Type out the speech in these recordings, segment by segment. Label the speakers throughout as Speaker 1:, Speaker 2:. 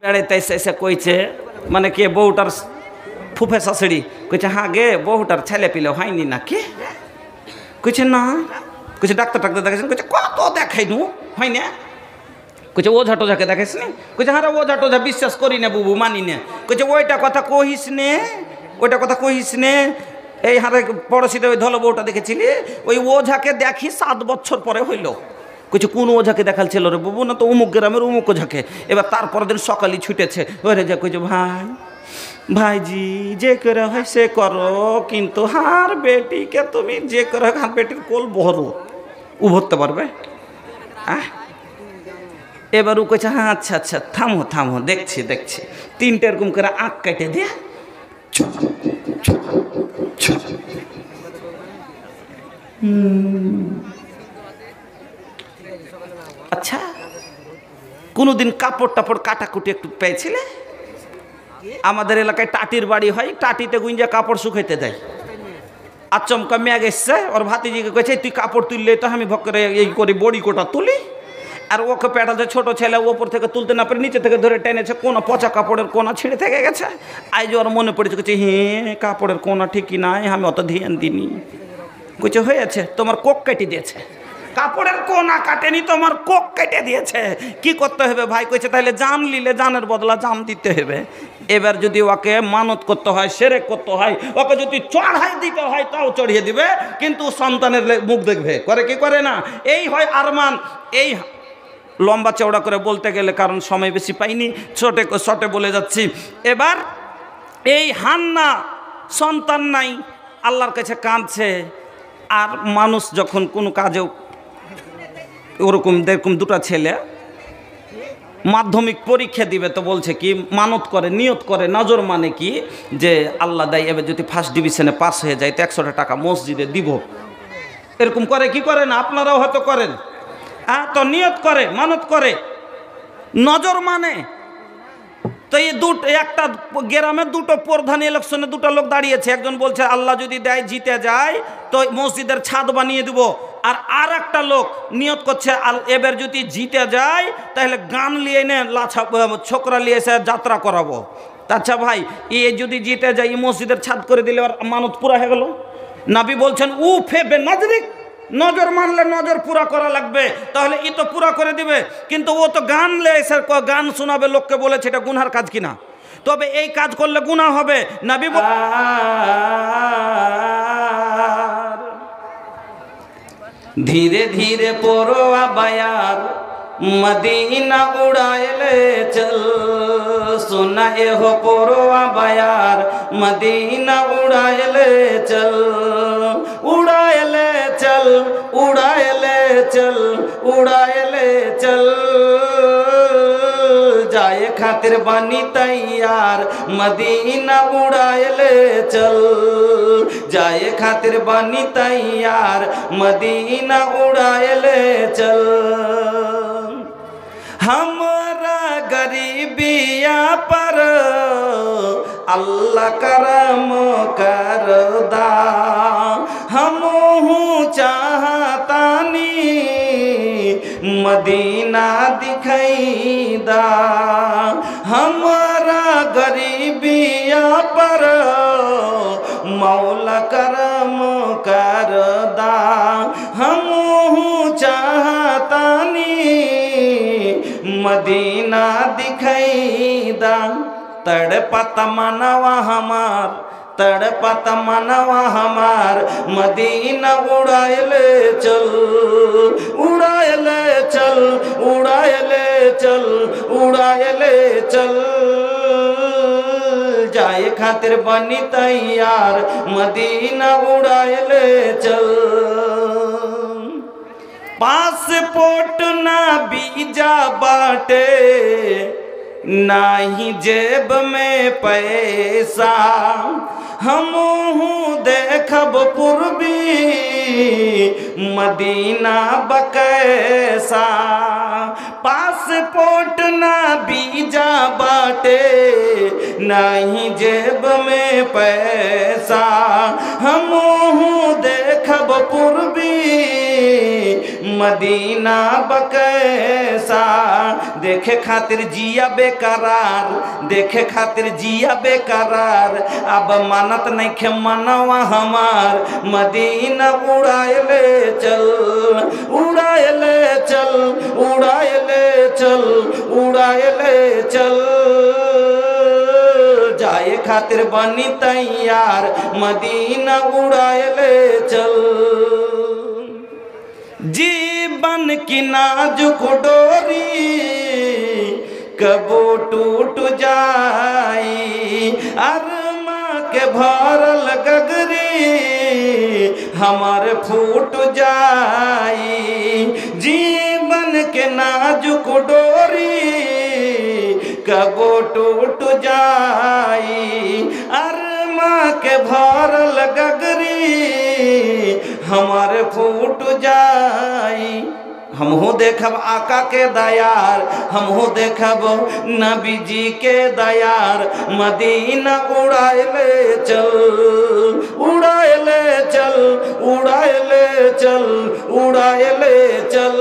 Speaker 1: বেড়াইতে এসে কইছে মানে কে বউটার ফুফে শাশুড়ি কইছে হ্যাঁ গে বউটার ছেলে পিলে হয়নি নাকি কইছে না কইছে ডাক্তার দেখাইছেন কইছে কত দেখাইনু হয় না কইছে ওঝা টোঝাকে দেখাইস নি কইছে হ্যাঁ ওঝা টোঝা বিশ্বাস করি না বুবু মানি না কইছে ওইটা কথা কহিস নে ওইটা কথা কহিস নে এই হারে পড়োশিতে ওই ধলো বউটা দেখেছিলি ওই ওঝাকে দেখি 7 বছর পরে হইল কইছে কোন ওঝাকে দেখাল ছিল রে বাবু না তো অমুক গ্রামের অমুক ওঝাকে এবার তারপরের দিন সকালে ছুটেছে ওরে যা কইছে ভাই ভাইজি যে করে হয় সে করো কিন্তু হার বেটিকে তুমি যে করে হার বেটির কোল বড় ও ভরতে পারবে এবার ও কইছে হ্যাঁ আচ্ছা আচ্ছা থামো থামো দেখছি দেখছি 3টে এরকম করে আঁক কেটে দিয়ে আচ্ছা কোনোদিন কাপড় টাপড় কাটাকুটি একটু পেয়েছিলে আমাদের এলাকায় টাটির বাড়ি হয় টাটিতে গুঞ্জা কাপড় শুকাইতে দেয় আচমকা মেঘ এসছে ওর ভাতিজিকে কইছে তুই কাপড় তুললে তো আমি ভক্করে এই করি বড়ি কোটা তুলি আর ওকে পেটালতে ছোট ছেলে ওপর থেকে তুলতে না পারে নিচে থেকে ধরে টেনেছে কোনা পচা কাপড়ের কোনা ছিঁড়ে থেকে গেছে আজ ওর মনে পড়েছে কইছে হ্যাঁ কাপড়ের কোনা ঠিকই নাই আমি অত ধ্যান দিনি কইছে হয়েছে তোমার কোক কেটে দিয়েছে কাপড়ের কোনা কাটেনি তোমার কোক কেটে দিয়েছে কি করতে হবে ভাই কইছে তাহলে জান নিলে জানের বদলা জান দিতে হবে এবার যদি ওকে মানত করতে হয় সেরেক করতে হয় ওকে যদি চড়াই দিতে হয় তাও চড়িয়ে দিবে কিন্তু সন্তানের মুখ দেখবে করে কি করে না এই হয় আরমান এই লম্বা চওড়া করে বলতে গেলে কারণ সময় বেশি পাইনি ছোটে বলে যাচ্ছি এবার এই হান্না সন্তান নাই আল্লাহর কাছে কাঁদছে আর মানুষ যখন কোনো কাজেও ওরকম দেখুন দুটো ছেলে মাধ্যমিক পরীক্ষা দিবে তো বলছে কি মানত করে নিয়ত করে নজর মানে কি যে আল্লাহ দাই এবার যদি ফার্স্ট ডিভিশনে পাস হয়ে যায় তো 100 টাকা মসজিদে দিব এরকম করে কি করে না আপনারাও হয়তো করেন হ্যাঁ তো নিয়ত করে মানত করে নজর মানে তো এই একটা গ্রামে দুটো প্রধান ইলেকশনে দুটো লোক দাঁড়িয়েছে একজন বলছে আল্লাহ যদি দেয় জিতে যায় তো মসজিদের ছাদ বানিয়ে দেবো আর একটা লোক নিয়ত করছে এবার যদি জিতে যায় তাহলে গান নিয়ে নে লাছা ছোকরা নিয়ে এসে যাত্রা করাবো আচ্ছা ভাই এ যদি জিতে যায় মসজিদের ছাদ করে দিলে আর মানত পুরা হয়ে গেল নবী বলছেন উ ফেবে নাজরিক নজর মানলে নজর পুরা করা লাগবে তাহলে ই তো পুরা করে দিবে কিন্তু ও তো গান এসে গান শোনাবে লোককে বলেছে এটা গুনহার কাজ কিনা তবে এই কাজ করলে গুনাহ হবে নবী ধীরে ধীরে পড়ো আবায়ার মদিনা উড়াইলে চল সোনা এহো পড়ো আবায়ার মদিনা উড়াইলে চল উড়াইলে চল উড়াইলে চল উড়াইলে চল जाए खातिर बनी तैयार मदीना उड़ाइले चल जाए खातिर बनी तैयार मदीना उड़ाइले चल हमारा गरीबिया पर अल्लाह करम करदा हम चाहतानी मदीना दिखैदा हमारा गरीबिया पर मौला करम करदा हम चाहतानी मदीना दिखैदा तड़पत मनवा हमार तड़पत मनवा हमार मदीना उड़ाइले चल उड़ाइले चल उड़ाइले चल उड़ाइले चल जाए खातिर बनी तैयार मदीना उड़ाइले चल पासपोर्ट ना वीजा बाटे नाही जेब में पैसा हम देखब पूर्वी मदीना बकैसा पासपोर्ट ना वीजा बाटे नहीं जेब में पैसा हम देखब पूर्वी मदीना बकैसा, देखे खातिर जिया बेकरार, देखे खातिर जिया बेकरार। अब मानत नहीं खे मनवा हमार, मदीना उड़ाएले चल, उड़ाएले चल, उड़ाएले चल, उड़ाएले चल। जाए खातिर बनी तैयार, मदीना उड़ाएले चल। जीवन की नाजुक डोरी कबो टूट जाई, अरमा के भरल गगरी हमार फूट जाई। जीवन के नाजुक डोरी कबो टूट जाई, अरमा के भरल गगरी हमारे फूट जाई। हमहू देखब आका के दयार, हमहू देखब नबी जी के दयार। मदीना उड़ाएले चल, उड़ाएले चल, उड़ाएले चल, उड़ाएले चल।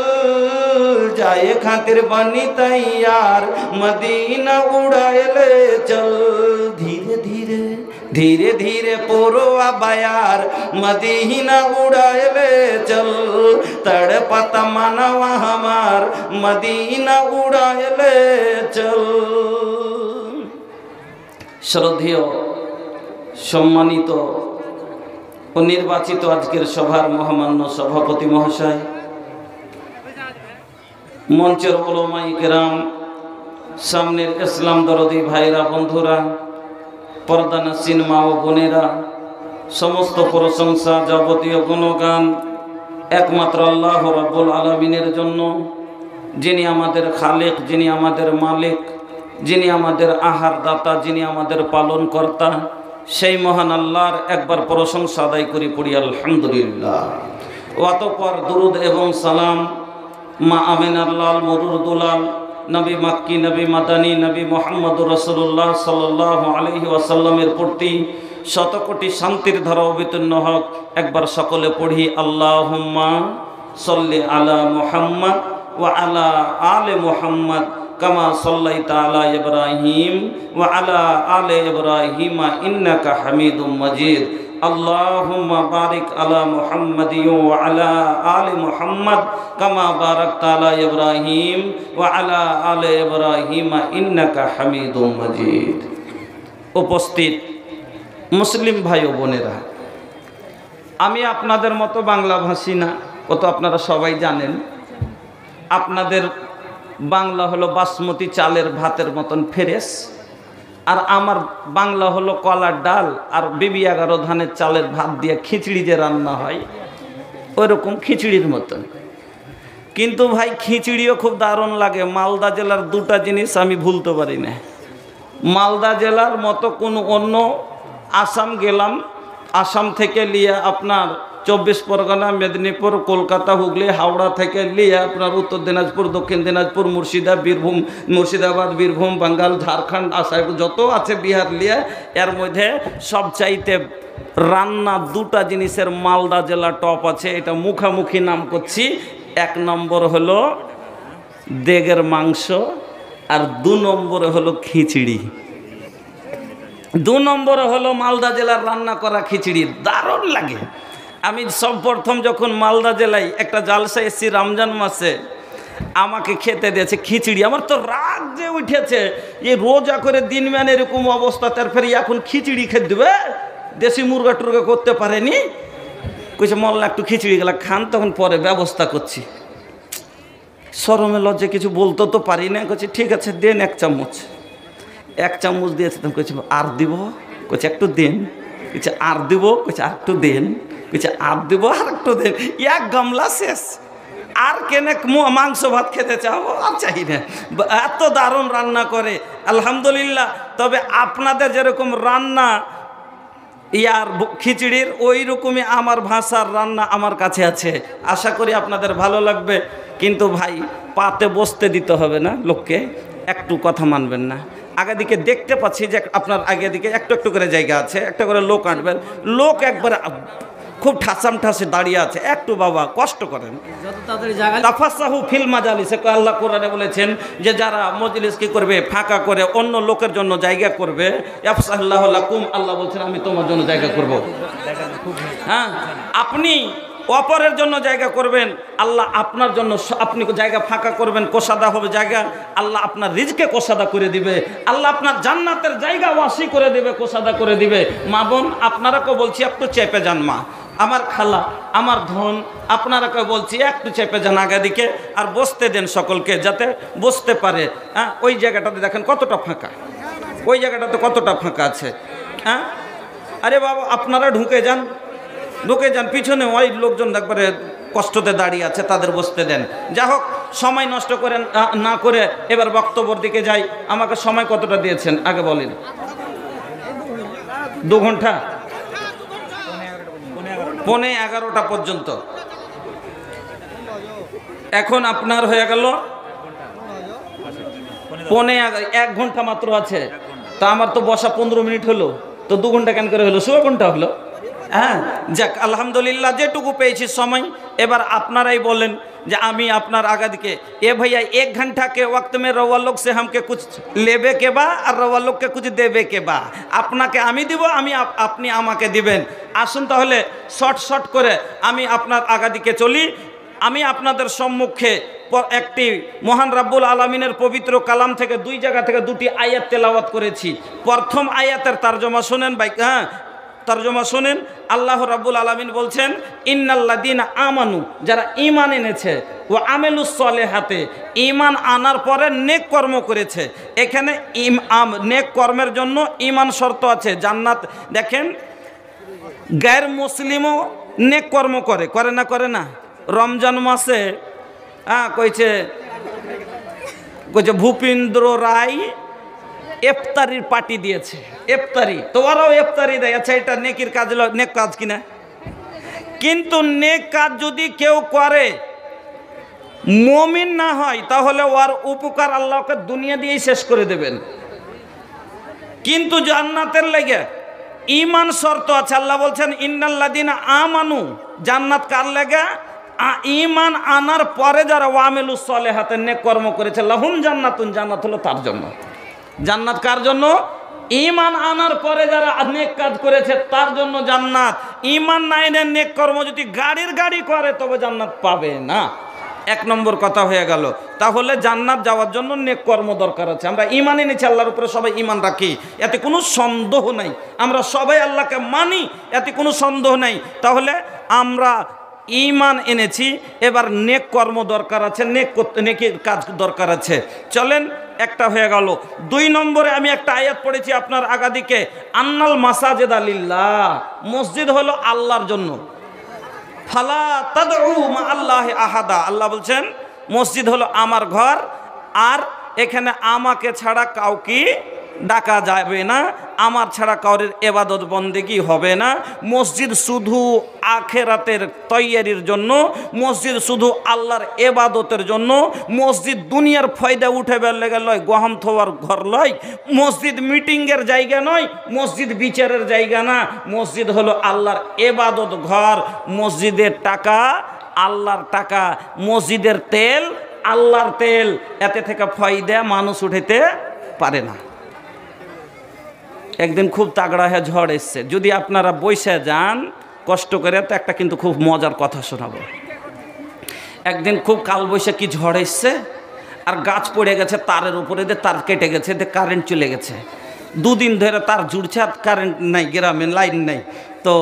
Speaker 1: जाए खातिर बनी तैयार, मदीना उड़ाएले चल। धीरे धीरे धीरे धीरे पोरोआ बयार, मदीना उड़ाएले चल। तड़पत मनवा हमार, मदीना उड़ाएले चल। শ্রদ্ধেয় সম্মানিত ও নির্বাচিত আজকের সভার মহামান্য সভাপতি মহাশয়, মঞ্চের উলামায়ে কেরাম, সামনের ইসলাম দরদি ভাইরা, বন্ধুরা, পর্দানশীন মা ও বোনেরা, সমস্ত প্রশংসা যাবতীয় গুণগান একমাত্র আল্লাহ রাব্বুল আলামিনের জন্য, যিনি আমাদের খালেক, যিনি আমাদের মালিক, যিনি আমাদের আহার দাতা, যিনি আমাদের পালন কর্তা, সেই মহান আল্লাহর একবার প্রশংসা আদায় করি, পড়ি আলহামদুলিল্লাহ। অতঃপর দুরুদ এবং সালাম মা আমিনার লাল মরুর দুলাল, নবী মাক্কি, নবী মাদানী, নবী মুহাম্মদুর রাসূলুল্লাহ সাল্লাল্লাহু আলাইহি ওয়াসাল্লামের প্রতি শতকোটি শান্তির ধারা অবতীর্ণ হোক। একবার সকলে পড়ি আল্লাহুম্মা সাল্লি আলা মুহাম্মদ ওয়া আলা আলে মুহাম্মদ কামা সাল্লাইতা আলা ইব্রাহিম ওয়া আলা আলে ইব্রাহিম ইন্নাকা হামিদুম মাজিদ। আল্লাহুম্মা বারিক আলা মুহাম্মাদিন ওয়া আলা আলি মুহাম্মদ কামা বারাকতা আলা ইব্রাহিম ওয়া আলা আলি ইব্রাহিম ইন্নাকা হামিদুম মাজিদ। উপস্থিত মুসলিম ভাই ও বোনেরা, আমি আপনাদের মতো বাংলা ভাষী না, ও তো আপনারা সবাই জানেন। আপনাদের বাংলা হলো বাসমতি চালের ভাতের মতন ফ্রেশ, আর আমার বাংলা হলো কলার ডাল আর বিবি 11 ধানের চালের ভাত দিয়ে খিচড়ি যে রান্না হয়, ওই রকম খিচড়ির মতন। কিন্তু ভাই খিচড়িও খুব দারুণ লাগে। মালদা জেলার দুটা জিনিস আমি ভুলতে পারি না। মালদা জেলার মতো কোনো অন্য, আসাম গেলাম, আসাম থেকে লিয়ে আপনার 24 পরগনা, মেদিনীপুর, কলকাতা, হুগলি, হাওড়া থেকে নিয়ে আপনার উত্তর দিনাজপুর, দক্ষিণ দিনাজপুর, মুর্শিদাবাদ, বীরভূম, বাঙ্গাল, ঝাড়খণ্ড, আসাম যত আছে, বিহার নিয়ে, এর মধ্যে সবচাইতে রান্না দুটা জিনিসের মালদা জেলা টপ আছে। এটা মুখামুখি নাম করছি। 1 নম্বর হলো দেগের মাংস, আর 2 নম্বরে হলো খিচড়ি। 2 নম্বরে হলো মালদা জেলার রান্না করা খিচড়ি, দারুণ লাগে। আমি সর্বপ্রথম যখন মালদা জেলায় একটা জালসা এসেছি রমজান মাসে, আমাকে খেতে দিয়েছে খিচড়ি। আমার তো রাগ যে উঠেছে, এই রোজা করে দিন ম্যান এরকম অবস্থা, তার ফের এখন খিচড়ি খেতে দেবে, দেশি মুরগা টুরগা করতে পারেনি। কইছে মোল্লা একটু খিচড়ি গেলা খান, তখন পরে ব্যবস্থা করছি। শরমে লজ্জে কিছু বলতে তো পারি না। কইছে ঠিক আছে দেন 1 চামচ। 1 চামচ দিয়েছে, তখন কইছে আর দিব? কইছে একটু দেন। কইছে আর দিব? কইছে আর একটু দেন। কইছে আর দিব, আর একটু দেন। 1 গামলা শেষ। আর কেনে মাংস ভাত খেতে চাবো? আর চাই না। এত দারুণ রান্না করে আলহামদুলিল্লাহ। তবে আপনাদের যেরকম রান্না ইয়ার খিচড়ির, ওই রকমই আমার ভাষার রান্না আমার কাছে আছে। আশা করি আপনাদের ভালো লাগবে। কিন্তু ভাই পাতে বসতে দিতে হবে না লোককে, একটু কথা মানবেন না। আগে দিকে দেখতে পাচ্ছি যে আপনার আগে দিকে একটু একটু করে জায়গা আছে, একটা করে লোক আনবেন। লোক একবার খুব ঠাসাম ঠাসে দাঁড়িয়ে আছে, একটু বাবা কষ্ট করেন। তাফাসাহু ফিল মাজালিস, আল্লাহ কোরআনে বলেছেন যে যারা মজলিস কি করবে, ফাঁকা করে অন্য লোকের জন্য জায়গা করবে, ইয়াফসাহুল্লাহু লাকুম, আল্লাহ বলছেন আমি তোমার জন্য জায়গা করব। হ্যাঁ, আপনি অপরের জন্য জায়গা করবেন, আল্লাহ আপনার জন্য, আপনি জায়গা ফাঁকা করবেন, কোষাদা হবে জায়গা, আল্লাহ আপনার রিজকে কোষাদা করে দিবে, আল্লাহ আপনার জান্নাতের জায়গা ওয়াসি করে দিবে, কোষাদা করে দিবে। মা বোন আপনারাকে বলছি একটু চেপে যান, মা আমার খালা আমার ধন, আপনারাকে বলছি একটু চেপে যান আগে দিকে, আর বসতে দেন সকলকে যাতে বসতে পারে। হ্যাঁ, ওই জায়গাটাতে দেখেন কতটা ফাঁকা, ওই জায়গাটাতে কতটা ফাঁকা আছে। হ্যাঁ, আরে বাবা আপনারা ঢুকে যান, ঢুকে যান, পিছনে ওই লোকজন একবারে কষ্টতে দাঁড়িয়ে আছে, তাদের বসতে দেন। যা হোক, সময় নষ্ট করেন না করে এবার বক্তব্যের দিকে যাই। আমাকে সময় কতটা দিয়েছেন আগে বলেন? 2 ঘন্টা, 11:15 পর্যন্ত। এখন আপনার হয়ে গেল 1 ঘন্টা মাত্র আছে, তা আমার তো বসা 15 মিনিট হলো, তো 2 ঘন্টা কেন করে হলো? 16 ঘন্টা হলো। হ্যাঁ, যাক আলহামদুলিল্লাহ, যেটুকু পেয়েছি সময়। এবার আপনারাই বলেন যে আমি আপনার आगे दिखे, ए भैया 1 घंटा के वक्त में रवा लोग से हमके कुछ लेबे के बा और रवा लोग के कुछ देबे के बा, আপনাকে আমি দিব, আপনি আমাকে দিবেন। আসুন তাহলে শর্ট করে আমি আপনার आगे दिखे চলি। আমি আপনাদের সম্মুখে একটি মহান রাব্বুল আলামিনের পবিত্র কালাম থেকে 2 জায়গা থেকে 2টি আয়াত তেলাওয়াত করেছি। প্রথম আয়াতের তরজমা শুনেন ভাই। হ্যাঁ, তরজমা শুনেন। আল্লাহ রাব্বুল আলামিন বলছেন ইন্নাল্লাযীনা আমানু, যারা ঈমান এনেছে, ওয়া আমিলুস সলিহাতে, ঈমান আনার পরে নেক কর্ম করেছে। এখানে নেক কর্মের জন্য ঈমান শর্ত আছে। জান্নাত দেখেন, গায়ের মুসলিমও নেক কর্ম করে না? রমজান মাসে কইছে ভূপেন্দ্র রায় ইফতারির পার্টি দিয়েছে, ইফতারি, তো ওরাও ইফতারি দেয়। আচ্ছা, এটা নেকির কাজ, নেক কাজ কিনা? কিন্তু নেক কাজ যদি কেউ করে মুমিন না হয়, তাহলে ওর উপকার আল্লাহকে দুনিয়া দিয়েই শেষ করে দেবেন। কিন্তু জান্নাতের লেগে ঈমান শর্ত আছে। আল্লাহ বলছেন ইন্নাল্লাযীনা আমানু, জান্নাত কার লেগে? ঈমান আনার পরে যারা ওয়ামিলুস সলিহাতে নেক কর্ম করেছে, লাহুম জান্নাতুন, জান্নাত হলো তার জন্য। জান্নাত কার জন্য? ঈমান আনার পরে যারা নেক কাজ করেছে তার জন্য জান্নাত। ঈমান না এনে নেক কর্ম যদি গাড়ি করে তবে জান্নাত পাবে না। 1 নম্বর কথা হয়ে গেল। তাহলে জান্নাত যাওয়ার জন্য নেক কর্ম দরকার আছে। আমরা ঈমান এনেছি, আল্লাহর উপরে সবাই ঈমান রাখি, এতে কোনো সন্দেহ নাই। আমরা সবাই আল্লাহকে মানি, এতে কোনো সন্দেহ নাই। তাহলে আমরা ঈমান এনেছি, এবার নেক কর্ম দরকার আছে, নেকের কাজ দরকার আছে। চলেন, একটা হয়ে গেল। 2 নম্বরে আমি একটা আয়াত পড়েছি আপনার আগে দিকে, আন্নাল মাসাজিদা লিল্লাহ, মসজিদ হলো আল্লাহর জন্য। ফালা তাদউ মা আল্লাহি আহাদা, আল্লাহ বলছেন মসজিদ হলো আমার ঘর, আর এখানে আমাকে ছাড়া কাউকে ডাকা যাবে না, আমার ছাড়া কাউরের ইবাদত বন্দেগি হবে না। মসজিদ শুধু আখিরাতের তৈয়ারির জন্য, মসজিদ শুধু আল্লাহর ইবাদতের জন্য। মসজিদ দুনিয়ার ফায়দা উঠাবার লেগে লয়, গহম থোয়ার ঘর লয়। মসজিদ মিটিংয়ের জায়গা নয়, মসজিদ বিচারের জায়গা না। মসজিদ হলো আল্লাহর ইবাদত ঘর। মসজিদের টাকা আল্লাহর টাকা, মসজিদের তেল আল্লাহর তেল, এতে থেকে ফায়দা মানুষ উঠাইতে পারে না। একদিন খুব তাগড়া হয়ে ঝড় এসছে, যদি আপনারা বসে যান কষ্ট করে, তো একটা কিন্তু খুব মজার কথা শোনাবো। একদিন খুব কালবৈশাখী ঝড় এসছে, আর গাছ পড়ে গেছে তারের উপরে, তার কেটে গেছে, কারেন্ট চলে গেছে। 2 দিন ধরে তার জুড়ছে, আর কারেন্ট নাই, গ্রামে লাইন নাই। তো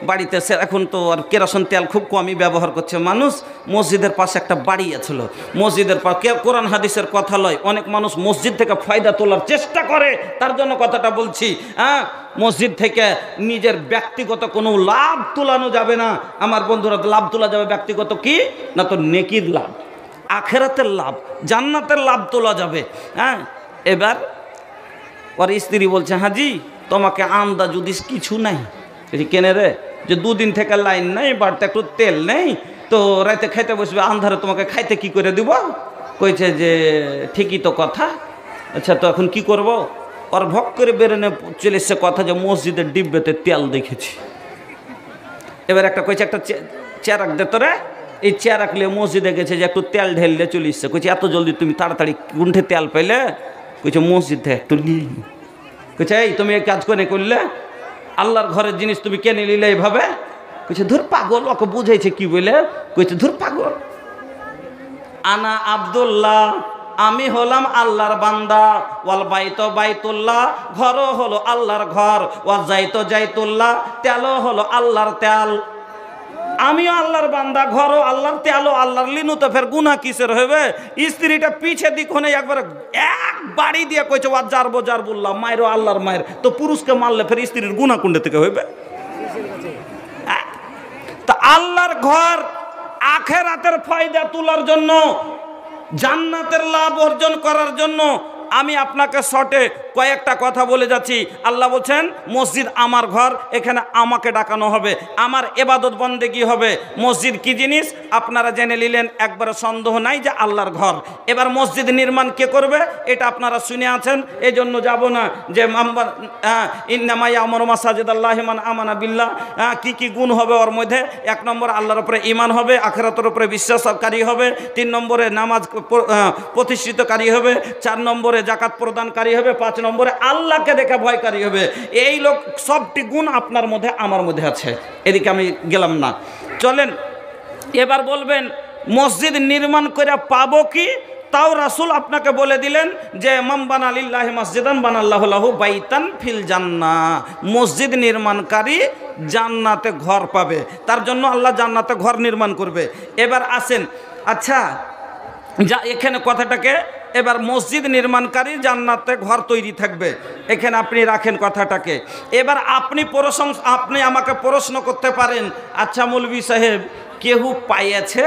Speaker 1: বাড়িতে এখন তো আর কেরোসিন তেল খুব কমই ব্যবহার করছে মানুষ। মসজিদের পাশে একটা বাড়ি আছিল, মসজিদের কোরআন হাদিসের কথা লয়, অনেক মানুষ মসজিদ থেকে ফায়দা তোলার চেষ্টা করে, তার জন্য কথাটা বলছি। হ্যাঁ, মসজিদ থেকে নিজের ব্যক্তিগত কোনো লাভ তোলানো যাবে না আমার বন্ধুরা। লাভ তোলা যাবে ব্যক্তিগত কি না, তো নেকির লাভ, আখিরাতের লাভ, জান্নাতের লাভ তোলা যাবে। হ্যাঁ, এবার ওর স্ত্রী বলছে, হাজি তোমাকে আমদা যদি কিছু নাই, কেনে রে, যে 2 দিন থেকে লাইন নেই, বাড়িতে একটু তেল নেই, তো রাতে খাইতে বসবে, আন্ধারে তোমাকে খাইতে কি করে দিব? কইছে যে ঠিকই তো কথা। আচ্ছা, তো এখন কি করব? ওর ভক করে বেরোনে চলে এসছে কথা যে মসজিদের ডিব্বেতে তেল দেখেছি। এবার একটা কইছে একটা চেয়ার রাখ দে তোরে, এই চেয়ার রাখলে মসজিদে গেছে যে একটু তেল ঢেললে চলে এসছে। কইছে এত জলদি তুমি তাড়াতাড়ি গুণ্ঠে তেল পাইলে? কইছে মসজিদ থেকে একটু নিই। কইছে এই তুমি এই কাজ করে করলে, আল্লাহর ঘরের জিনিস তুমি কেনে নিলে এইভাবে? কইছে ধুর পাগল, ওকে বুঝাইছে কি বলে? কইছে ধুর পাগল, আনা আব্দুল্লাহ, আমি হলাম আল্লাহর বান্দা, ওয়াল বাইত বাইতুল্লাহ, ঘরও হলো আল্লাহর ঘর, ওয়াল যাইত যাইতুল্লাহ, তেলও হলো আল্লাহর তেল। আমিও আল্লাহর বান্দা, ঘরও আল্লাহর, তেলও আল্লাহর, লিনু তো ফের গুনাহ কিসের হবে? স্ত্রীটা পিছে দিক হনে একবার এক বাড়ি দিয়ে কইছে ওয়া জারবো জারবুল্লাহ, মায়েরও আল্লাহর মায়ের। তো পুরুষকে মারলে ফের স্ত্রীর গুনাহ কোনটা থেকে হইবে? তা আল্লাহর ঘর আখিরাতের ফায়দা তোলার জন্য, জান্নাতের লাভ অর্জন করার জন্য আমি আপনাকে শর্টে কয়েকটা কথা বলে যাচ্ছি। আল্লাহ বলছেন মসজিদ আমার ঘর, এখানে আমাকে ডাকানো হবে, আমার ইবাদত বন্দেগী হবে। মসজিদ কি জিনিস আপনারা জেনে নিলেন, একবারে সন্দেহ নাই যে আল্লাহর ঘর। এবার মসজিদ নির্মাণ কে করবে এটা আপনারা শুনে আছেন, এই জন্য যাব না যে ইন্নামা ইয়ামুরু মাসাজিদাল্লাহি মান আমানা বিল্লাহ। কি কি গুণ হবে ওর মধ্যে? 1 নম্বর আল্লাহর উপরে ঈমান হবে, আখিরাতের উপরে বিশ্বাসকারী হবে। 3 নম্বরে নামাজ প্রতিষ্ঠিতকারী হবে। 4 নম্বরে যাকাত প্রদানকারী হবে। 5 নম্বরে আল্লাহকে দেখে ভয়কারী হবে। এই লোক সবটি গুণ আপনার মধ্যে আমার মধ্যে আছে, এদিকে আমি গেলাম না। চলেন এবার বলবেন মসজিদ নির্মাণ করে পাবো কি? তাও রাসূল আপনাকে বলে দিলেন যে মান বানা লিল্লাহি মসজিদান বানাল্লাহু লাহু বাইতান ফিল জান্নাহ, মসজিদ নির্মাণকারী জান্নাতে ঘর পাবে, তার জন্য আল্লাহ জান্নাতে ঘর নির্মাণ করবে। এবার আসেন, আচ্ছা যা এখানে কথাটাকে, এবার মসজিদ নির্মাণকারী জান্নাতে ঘর তৈরি থাকবে, এখানে আপনি রাখেন কথাটাকে। এবার আপনি আমাকে প্রশ্ন করতে পারেন, আচ্ছা মৌলভী সাহেব কেউ পাইয়াছে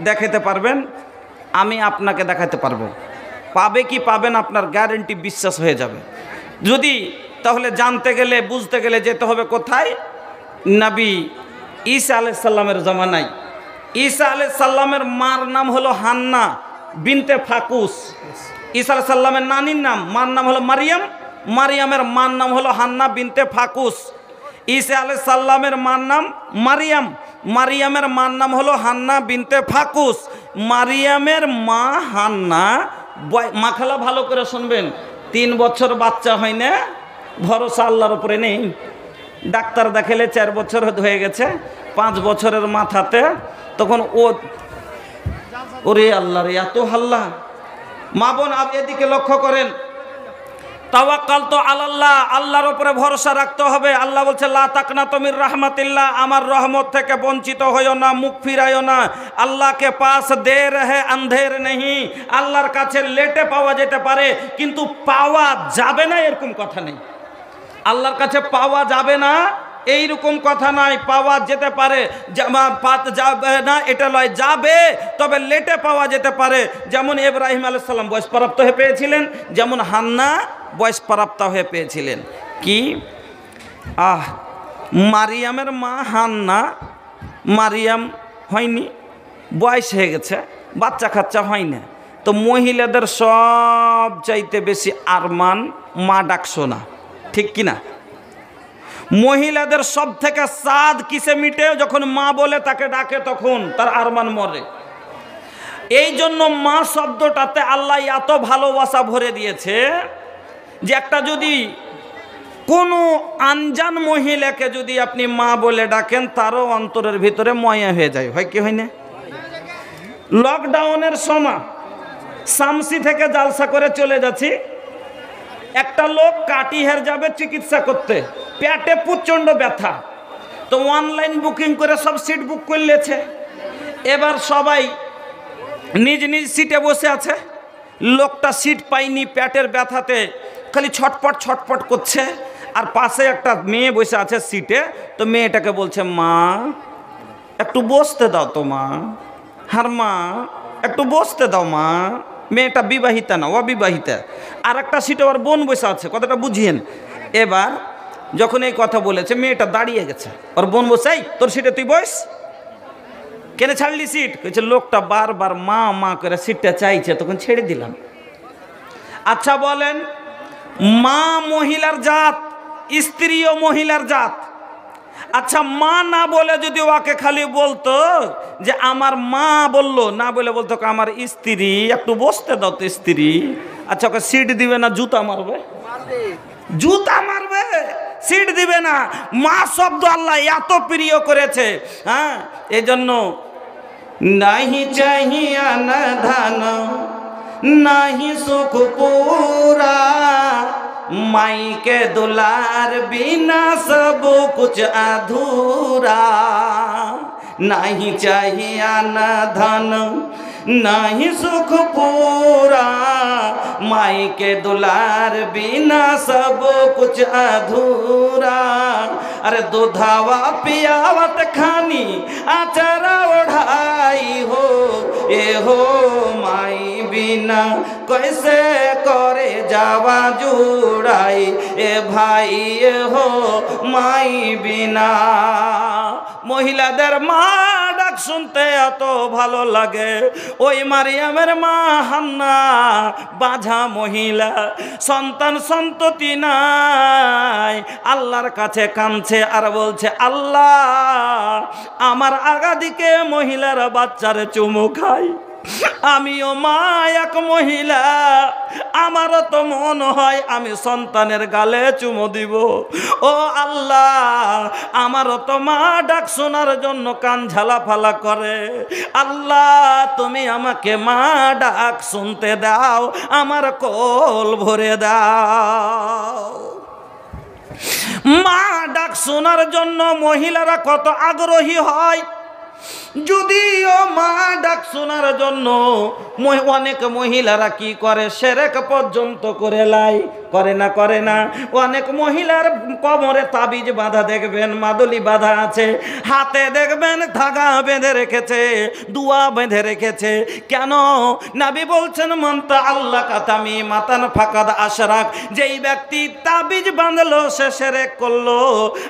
Speaker 1: দেখাতে পারবেন? আমি আপনাকে দেখাতে পারবো। পাবে কি পাবেন আপনার গ্যারেন্টি বিশ্বাস হয়ে যাবে। যদি তাহলে জানতে গেলে বুঝতে গেলে যেতে হবে কোথায়? নবী ঈসা আলাইহিস সালামের জামানায়। ঈসা আলাইহিস সালামের মার নাম হলো হান্না বিনতে ফাকুস। ঈসা আলাইহিস সালামের নানির নাম, মার নাম হলো মারিয়াম, মারিয়ামের মার নাম হলো হান্না বিনতে ফাকুস। ঈসা আলাইহিস সালামের মার নাম মারিয়াম, মারিয়ামের মার নাম হলো হান্না বিনতে ফাকুস। মারিয়ামের মা হান্না, মাখালা ভালো করে শুনবেন, 3 বছর বাচ্চা হয় না, ভরসা আল্লাহর উপরে নেই। ডাক্তার দেখালে 4 বছর হয়ে গেছে, 5 বছরের মাথাতে তখন ওরে আল্লাহ রে এত হাল্লা। মা বোন আপনি এদিকে লক্ষ্য করেন, তাওয়াক্কালতু আলাল্লাহ, আল্লাহর উপরে ভরসা রাখতে হবে। আল্লাহ বলছে লা তাকনাতু মির রাহমাতিল্লাহ, আমার রহমত থেকে বঞ্চিত হইও না, মুখ ফিরাইও না। আল্লাহকে পাস দের হ্যাঁ আন্ধের নেই, আল্লাহর কাছে লেটে পাওয়া যেতে পারে কিন্তু পাওয়া যাবে না এরকম কথা নেই। আল্লাহর কাছে পাওয়া যাবে না এইরকম কথা নাই, পাওয়া যেতে পারে, যাবে না এটা লয়, যাবে তবে লেটে পাওয়া যেতে পারে। যেমন ইব্রাহিম আলাইহিস সালাম বয়সপ্রাপ্ত হয়ে পেয়েছিলেন, যেমন হান্না বয়সপ্রাপ্ত হয়ে পেয়েছিলেন। কি মারিয়ামের মা হান্না, মারিয়াম হয়নি, বয়স হয়ে গেছে, বাচ্চা কাচ্চা হয় না, তো মহিলাদের সব চাইতে বেশি আরমান মা ডাকছো না, ঠিক কিনা? মহিলাদের সব থেকে সাদ কিসে মিটে? যখন মা বলে তাকে ডাকে তখন তার আরমান মরে। এই জন্য মা শব্দটাতে আল্লাহ এত ভালোবাসা ভরে দিয়েছে যে একটা যদি কোনো আনজান মহিলাকে যদি আপনি মা বলে ডাকেন তারও অন্তরের ভিতরে ময়া হয়ে যায়। হয় কি হয় না? লকডাউনের সময় শামসি থেকে জালসা করে চলে যাচ্ছি, একটা লোক কাটিহার যাবে চিকিৎসা করতে, পেটে প্রচণ্ড ব্যথা, তো অনলাইন বুকিং করে সব সিট বুক করে নিয়েছে। এবার সবাই নিজ নিজ সিটে বসে আছে, লোকটা সিট পায়নি, পেটের ব্যথাতে খালি ছটপট ছটপট করছে, আর পাশে একটা মেয়ে বসে আছে সিটে, তো মেয়েটাকে বলছে মা একটু বসতে দাও তো মা, হার মা একটু বসতে দাও মা। মেয়েটা বিবাহিতা না, অবিবাহিতা। আর একটা সিটে ওর বোন বসে আছে, কথাটা বুঝিয়েন। এবার যখন এই কথা বলেছে মেয়েটা দাঁড়িয়ে গেছে, ওর বোন বসে তোর সিটে তুই বস, কেন ছাড়লি সিট? কইছে লোকটা বারবার মা মা করে সিটটা চাইছে, তখন ছেড়ে দিলাম। আচ্ছা বলেন, মা মহিলার জাত, স্ত্রীও মহিলার জাত, আচ্ছা মা না বলে যদি ওকে খালি বলতো যে আমার মা বললো, না বলে বলতো আমার স্ত্রী, একটু বসতে দাও তো স্ত্রী, আচ্ছা ওকে সিট দিবে না জুতা মারবে? জুতা মারবে, সিট দিবে না। মা শব্দ আল্লাহ এত প্রিয় করেছে, হ্যাঁ, এজন্য নাহি চাহিয়া না ধান নাহি সুখ পুরা, माई के दुलार बिना सब कुछ अधूरा, नहीं चाहिए न धन नहीं सुख पूरा, माई के दुलार बिना सब कुछ अधूरा। अरे दूधावा पियावत खानी आचरा ओढ़ाई हो, ए हो माई बिना कैसे करे जावा जुड़ाई, ए भाई ए हो माई बिना। মহিলাদের মা ডাক শুনতে এত ভালো লাগে। ওই মারিয়ামের মা হান্না বাঁঝা মহিলা, সন্তান সন্ততি নাই, আল্লাহর কাছে কাঁদছে আর বলছে আল্লাহ আমার আগাদিকে মহিলারা বাচ্চারে চুমু খায়, আমিও মা এক মহিলা, আমারও তো মন হয় আমি সন্তানের গালে চুমু দিব। ও আল্লাহ আমারও তো মা ডাক শোনার জন্য কান ঝালাফালা করে, আল্লাহ তুমি আমাকে মা ডাক শুনতে দাও, আমার কোল ভরে দাও। মা ডাক শোনার জন্য মহিলারা কত আগ্রহী হয়। যদিও মা ডাক শোনার জন্য অনেক মহিলারা কি করে, শিরক পর্যন্ত করে লাই, করে না? করে না? অনেক মহিলার কোমরে তাবিজ বাঁধা দেখবেন, মাদুলি বাঁধা আছে, হাতে দেখবেন ধাগা বেঁধে রেখেছে, দুয়া বেঁধে রেখেছে। কেন? নবী বলছেন মানতা আল্লাহ কাতামি মাতান ফাকাদ আশরাক, যেই ব্যক্তি তাবিজ বাঁধলো সে শিরক করলো।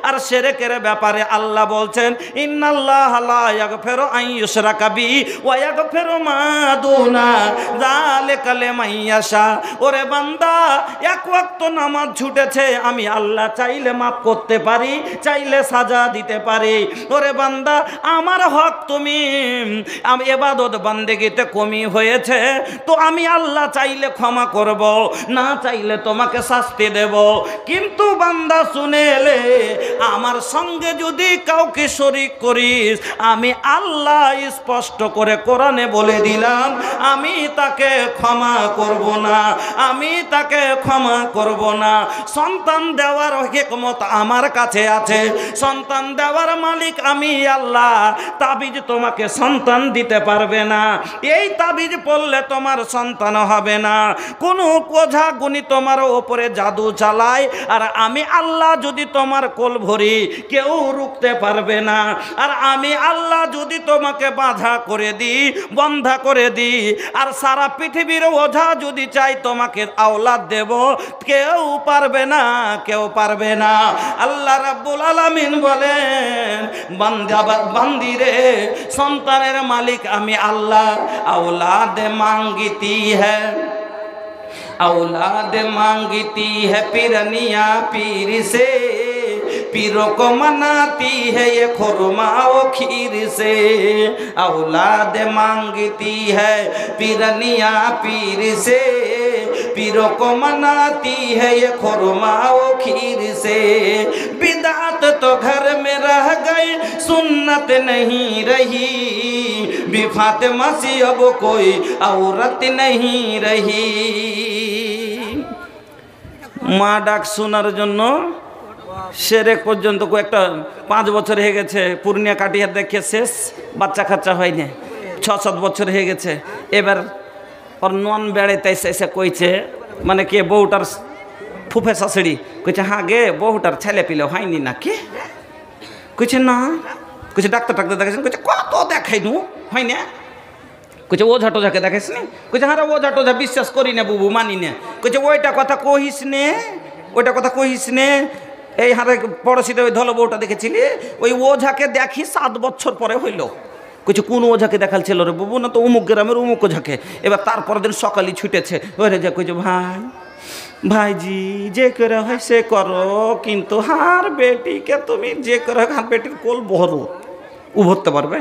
Speaker 1: আর শিরকের ব্যাপারে আল্লাহ বলছেন ইন্নাল্লাহ লা ইয়াগফিরু আন ইউশরাকা বিহি ওয়া ইয়াগফিরু মা দুনা যালিকা লিমান ইয়াশা। ওরে বান্দা এক ওয়াক্ত নামাজ ছুটেছে, আমি আল্লাহ চাইলে মাফ করতে পারি, চাইলে সাজা দিতে পারি। ওরে বান্দা আমার হক তুমি ইবাদত বান্দেগিতে কমি হয়েছে তো আমি আল্লাহ চাইলে ক্ষমা করব, না চাইলে তোমাকে শাস্তি দেব। কিন্তু বান্দা শুনে এলে আমার সঙ্গে যদি কাউকে শরীক করিস, আমি আল্লাহ স্পষ্ট করে কোরআনে বলে দিলাম আমি তাকে ক্ষমা করব না, আমি তাকে ক্ষমা করব না। সন্তান দেওয়ার হিকমত আমার কাছে আছে, সন্তান দেওয়ার মালিক আমি আল্লাহ। তাবিজ তোমাকে সন্তান দিতে পারবে না, এই তাবিজ পড়লে তোমার সন্তান হবে না। কোনো ওঝা গুনি তোমার ওপরে জাদু চালায়, আর আমি আল্লাহ যদি তোমার কোল ভরি কেউ রুখতে পারবে না। আর আমি আল্লাহ যদি তোমাকে বাঁধা করে দিই, বন্ধা করে দিই, আর সারা পৃথিবীর ওঝা যদি চাই তোমাকে আওলাদ দেব, কেউ পারবে না, কেউ পারবে না। আল্লাহ রাব্বুল আলামিন বলেন বান্দিরে সন্তানের মালিক আমি আল্লাহ। औलाद मांगती है, औलाद मांगती है पिरनिया पीर से, पीरों को मनाती है ये खुरमा ओ खीर से। औलाद मांगती है पिरनिया पीर से, पीरों को मनाती है ये खुरमा ओ खीर से। बिदात तो घर में रह गए, सुन्नत नहीं रही, भी फातिमा सी अब कोई औरत नहीं रही। মা ডাক শোনার জন্য শিরক পর্যন্ত একটা 5 বছর হয়ে গেছে, পূর্ণিয়া কাটিয়া দেখে শেষ, বাচ্চা কাচ্চা হয়নি, 6-7 বছর হয়ে গেছে। এবার ওর নন বেড়াইতে এসে কইছে, মানে কে বউটার ফুফে শাশুড়ি কইছে হ্যাঁ গে বউটার ছেলে পিলে হয়নি না কি? কইছে না। কইছে ডাক্তার টাক্তার দেখাইছেন? কইছে কত দেখাইনু হয় না। কইছে ওঝা টোঝাকে দেখাইস নি? কইছে হ্যাঁ ওঝা টোঝা বিশ্বাস করি না বুবু, মানি না। কইছে ওইটা কথা কহিস নে, ওইটা কথা কহিস নে। এই হারে পড়োশিতে ওই ধলো বউটা দেখেছিলি, ওই ওঝাকে দেখি 7 বছর পরে হইল। কইছে কোন ওঝাকে দেখাল ছিল রে বুবু? না তো অমুক গ্রামের অমুক ওঝাকে। এবার তারপরের দিন সকালে ছুটেছে, ওই রে যা কইছে ভাই ভাইজি যে করে হয় সে করো, কিন্তু হার বেটিকে তুমি যে করে হার বেটির কোল বহরো ও ভরতে পারবে?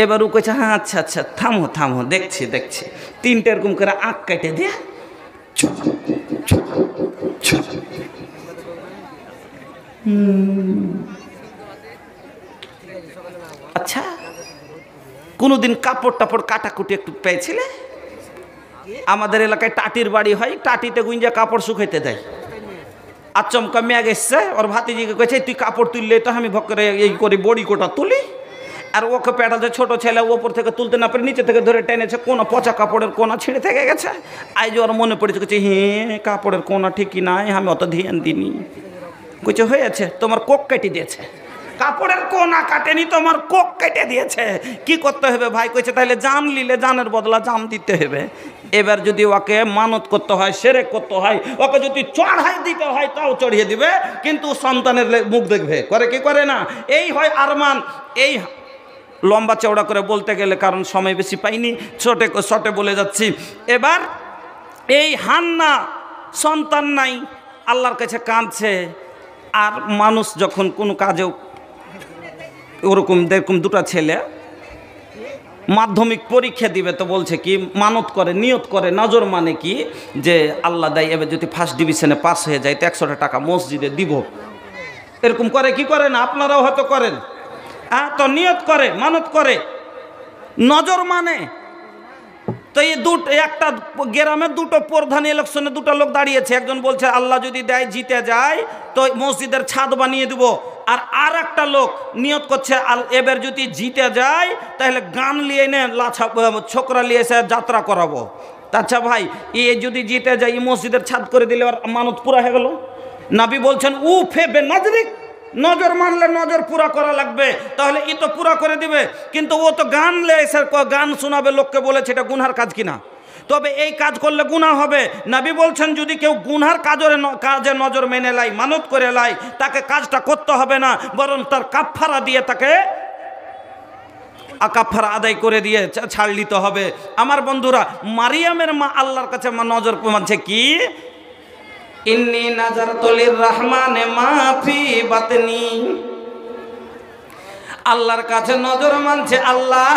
Speaker 1: এবার ও কইছে হ্যাঁ আচ্ছা আচ্ছা থামো থামো, দেখছি দেখছি। তিনটে এরকম করে আঁক কেটে দিয়ে আচ্ছা, কোনোদিন কাপড় টাপড় কাটাকুটি একটু পেয়েছিলে? আমাদের এলাকায় টাটির বাড়ি হয়, টাটিতে গুঞ্জা কাপড় শুকাইতে দেয়। আচমকা মেঘ এসছে, ওর ভাতিজিকে কইছে তুই কাপড় তুললে তো আমি ভক্করে এই করি বড়ি কোটা তুলি, আর ওকে পেটালছে ছোট ছেলে, ওপর থেকে তুলতে না পারে নিচে থেকে ধরে টেনেছে, কোনো পচা কাপড়ের কোনা ছিঁড়ে থেকে গেছে। আজ ওর মনে পড়েছে, কইছে হ্যাঁ কাপড়ের কোনা ঠিকই নাই, আমি অত ধ্যান দিইনি। কইছে হয়েছে, তোমার কোক কেটে দিয়েছে, কাপড়ের কোনা কাটেনি, তোমার কোক কেটে দিয়েছে। কি করতে হবে ভাই? কইছে তাহলে জান নিলে জানের বদলা জান দিতে হবে। এবার যদি ওকে মানত করতে হয়, শিরক করতে হয়, ওকে যদি চড়াই দিতে হয় তাও চড়িয়ে দিবে, কিন্তু সন্তানের মুখ দেখবে, করে কি করে না? এই হয় আরমান। এই লম্বা চওড়া করে বলতে গেলে, কারণ সময় বেশি পাইনি, ছোটে বলে যাচ্ছি। এবার এই হান্না সন্তান নাই, আল্লাহর কাছে কাঁদছে। আর মানুষ যখন কোনো কাজেও ওরকম দেখুন, দুটা ছেলে মাধ্যমিক পরীক্ষা দিবে, তো বলছে কি মানত করে, নিয়ত করে, নজর মানে কি যে আল্লাহ দেয় এবার যদি ফার্স্ট ডিভিশনে পাস হয়ে যায় তো 100 টাকা মসজিদে দিব। এরকম করে কি করে না? আপনারাও হয়তো করেন। তো নিয়ত করে, মানত করে, নজর মানে। তো এই একটা গ্রামের দুটো প্রধান ইলেকশনে দুটো লোক দাঁড়িয়েছে। একজন বলছে আল্লাহ যদি দেয় জিতে যায় তো মসজিদের ছাদ বানিয়ে দিব, আর একটা লোক নিয়ত করছে এবার যদি জিতে যায় তাহলে গান নিয়ে এনে ছোকরা নিয়ে এসে যাত্রা করাবো। আচ্ছা ভাই, এ যদি জিতে যায় এই মসজিদের ছাদ করে দিলে আর মানত পুরা হয়ে গেল। নবী বলছেন উ ফেবে নাজরিক, নজর মানলে নজর পুরা করা লাগবে, তাহলে ই তো পুরা করে দিবে। কিন্তু ও তো গান লেসে গান শোনাবে লোককে, বলেছে এটা গুনহার কাজ কিনা। তবে এই কাজ করলে গুনাহ হবে। নবী বলছেন যদি কেউ গুনহার কাজে নজর মেনে লাই, মানত করে লাই, তাকে কাজটা করতে হবে না, বরং তার কাফফারা দিয়ে তাকে কাফফারা আদায় করে দিয়ে ছাড় দিতে হবে। আমার বন্ধুরা, মারিয়ামের মা আল্লাহর কাছে নজর মানছে কি, ইন্নী নাজারতু লিররহমানে মা ফি বাতনি। আল্লাহর কাছে নজর মানছে, আল্লাহ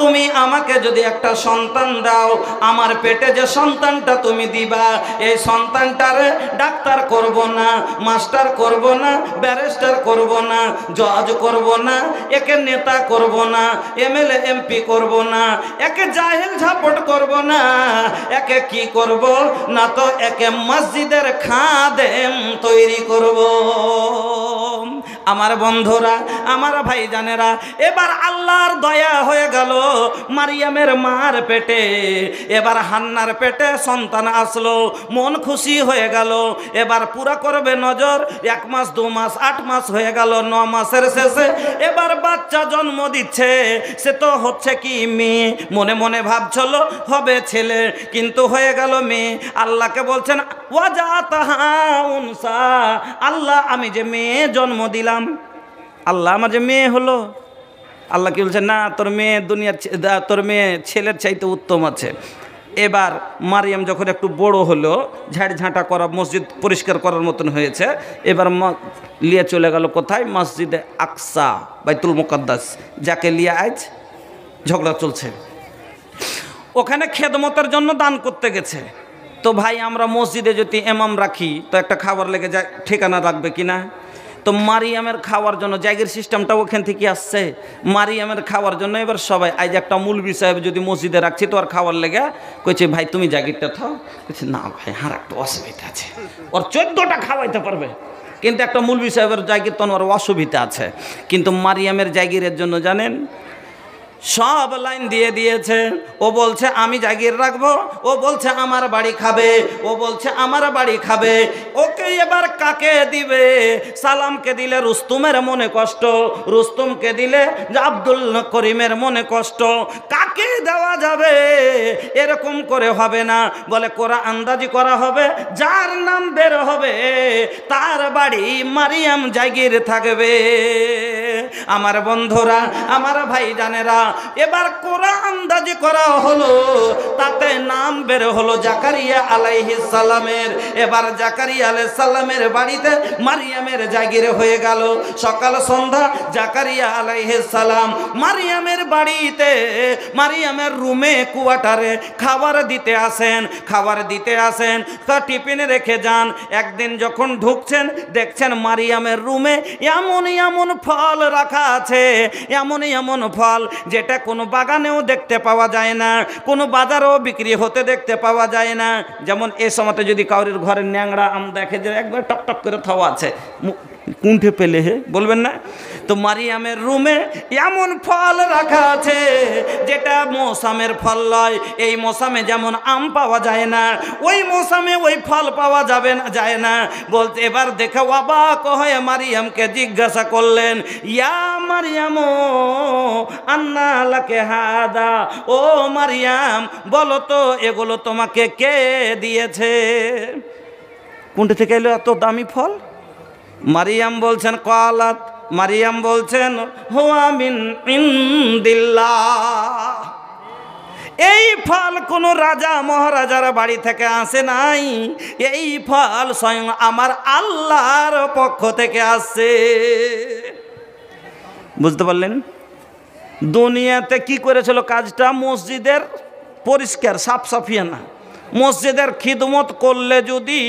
Speaker 1: তুমি আমাকে যদি একটা সন্তান দাও, আমার পেটে যে সন্তানটা তুমি দিবা, এই সন্তানটারে ডাক্তার করব না, মাস্টার করব না, ব্যারিস্টার করব না, জজ করব না, একে নেতা করব না, এমএলএ এমপি করব না, একে জাহেল ঝাপট করব না, একে কি করব না, তো একে মসজিদের খাদেম তৈরি করব। আমার বন্ধুরা, আমার ভাইজানেরা, এবার আল্লাহর দয়া হয়ে গেল মারিয়ামের মার পেটে। এবার হান্নার পেটে সন্তান আসলো, মন খুশি হয়ে গেল। এবার পুরা করবে নজর, 1 মাস 2 মাস 8 মাস হয়ে গেল, 9 মাসের শেষে এবার বাচ্চা জন্ম দিচ্ছে। সে তো হচ্ছে কি মেয়ে, মনে মনে ভাবছিল হবে ছেলে, কিন্তু হয়ে গেল মেয়ে। আল্লাহকে বলছেন ওয়াজাতাহা উনসা, আল্লাহ আমি যে মেয়ে জন্ম দিলাম, আল্লাহ আমার যে মেয়ে হলো। আল্লাহ কি বলছে, না তোর মেয়ে তোর মেয়ে ছেলের চাইতে উত্তম আছে। এবার মারিয়াম যখন একটু বড় হলো, ঝাঁটা করা, মসজিদ পরিষ্কার করার মতন হয়েছে, এবার লিয়ে চলে গেল কোথায়? মসজিদে আকসা, বাইতুল মুকাদ্দাস, যাকে লিয়ে আজ ঝগড়া চলছে। ওখানে খেদমতের জন্য দান করতে গেছে। তো ভাই আমরা মসজিদে যদি ইমাম রাখি তো একটা খাবার লেগে যায়, ঠিকানা রাখবে কিনা? তো মারিয়ামের খাওয়ার জন্য জায়গার সিস্টেমটা ওখান থেকে আসছে। মারিয়ামের খাওয়ার জন্য এবার সবাই, আজ একটা মৌলভী সাহেব যদি মসজিদে রাখছি তো আর খাওয়ার লেগে কইছে ভাই তুমি জাগিরটা থাও। কইছে না ভাই, আর একটা অসুবিধা আছে, ওর 14টা খাওয়াইতে পারবে, কিন্তু একটা মৌলভী সাহেবের জাগির তো ওর অসুবিধা আছে। কিন্তু মারিয়ামের জাগিরের জন্য জানেন সব লাইন দিয়ে দিয়েছে। ও বলছে আমি জাগির রাখবো, ও বলছে আমার বাড়ি খাবে, ও বলছে আমার বাড়ি খাবে। ওকে এবার কাকে দিবে? সালামকে দিলে রুস্তুমের মনে কষ্ট, রুস্তুমকে দিলে আব্দুল করিমের মনে কষ্ট। কাকে দেওয়া যাবে? এরকম করে হবে না, বলে কোরা আন্দাজি করা হবে, যার নাম বের হবে তার বাড়ি মারিয়াম জাগির থাকবে। আমার বন্ধুরা, আমার ভাইজানেরা, এবার কোরআন আন্দাজি করা হলো, তাতে নাম বের হলো জাকারিয়া আলাইহিস সালামের। এবার জাকারিয়া আলাইহিস সালামের বাড়িতে মারিয়ামের জাগির হয়ে গেল। সকাল সন্ধ্যা জাকারিয়া আলাইহিস সালাম মারিয়ামের বাড়িতে, মারিয়ামের রুমে কোয়ার্টারে খাবার দিতে আসেন, খাবার দিতে আসেন, তা টিফিনে রেখে যান। একদিন যখন ঢুকছেন দেখছেন মারিয়ামের রুমে এমন এমন ফল রাখা আছে, এমন এমন ফল যেটা কোনো বাগানেও দেখতে পাওয়া যায় না, কোনো বাজারেও বিক্রি হতে দেখতে পাওয়া যায় না। যেমন এ সময়তে যদি কাউরির ঘরে ন্যাংরা আম দেখে যে একবার টপ টপ করে থাওয়া আছে, কুণ্ঠে পেলে হে বলবেন না? তো মারিয়ামের রুমে এমন ফল রাখা আছে যেটা মৌসামের ফল লয়। এই মৌসামে যেমন আম পাওয়া যায় না, ওই মৌসামে ওই ফল পাওয়া যাবে না, যায় না। বলতে এবার দেখে অবাক হয়ে মারিয়ামকে জিজ্ঞাসা করলেন, ইয়া মারিয়াম আন্না লাকে হাদা, ও মারিয়াম বলো তো এগুলো তোমাকে কে দিয়েছে? কোনটা থেকে এলো এত দামি ফল? মারিয়াম বলছেন কালাত, মারিয়াম বলছেন হুয়া মিন ইনদিল্লাহ। এই ফল কোনো রাজা মহারাজার বাড়ি থেকে আসে নাই, এই ফল স্বয়ং আমার আল্লাহর পক্ষ থেকে আসছে। বুঝতে পারলেন? দুনিয়াতে কি করেছিল কাজটা? মসজিদের পরিষ্কার সাফ সাফিয়ানা, মসজিদের খিদমত করলে যদি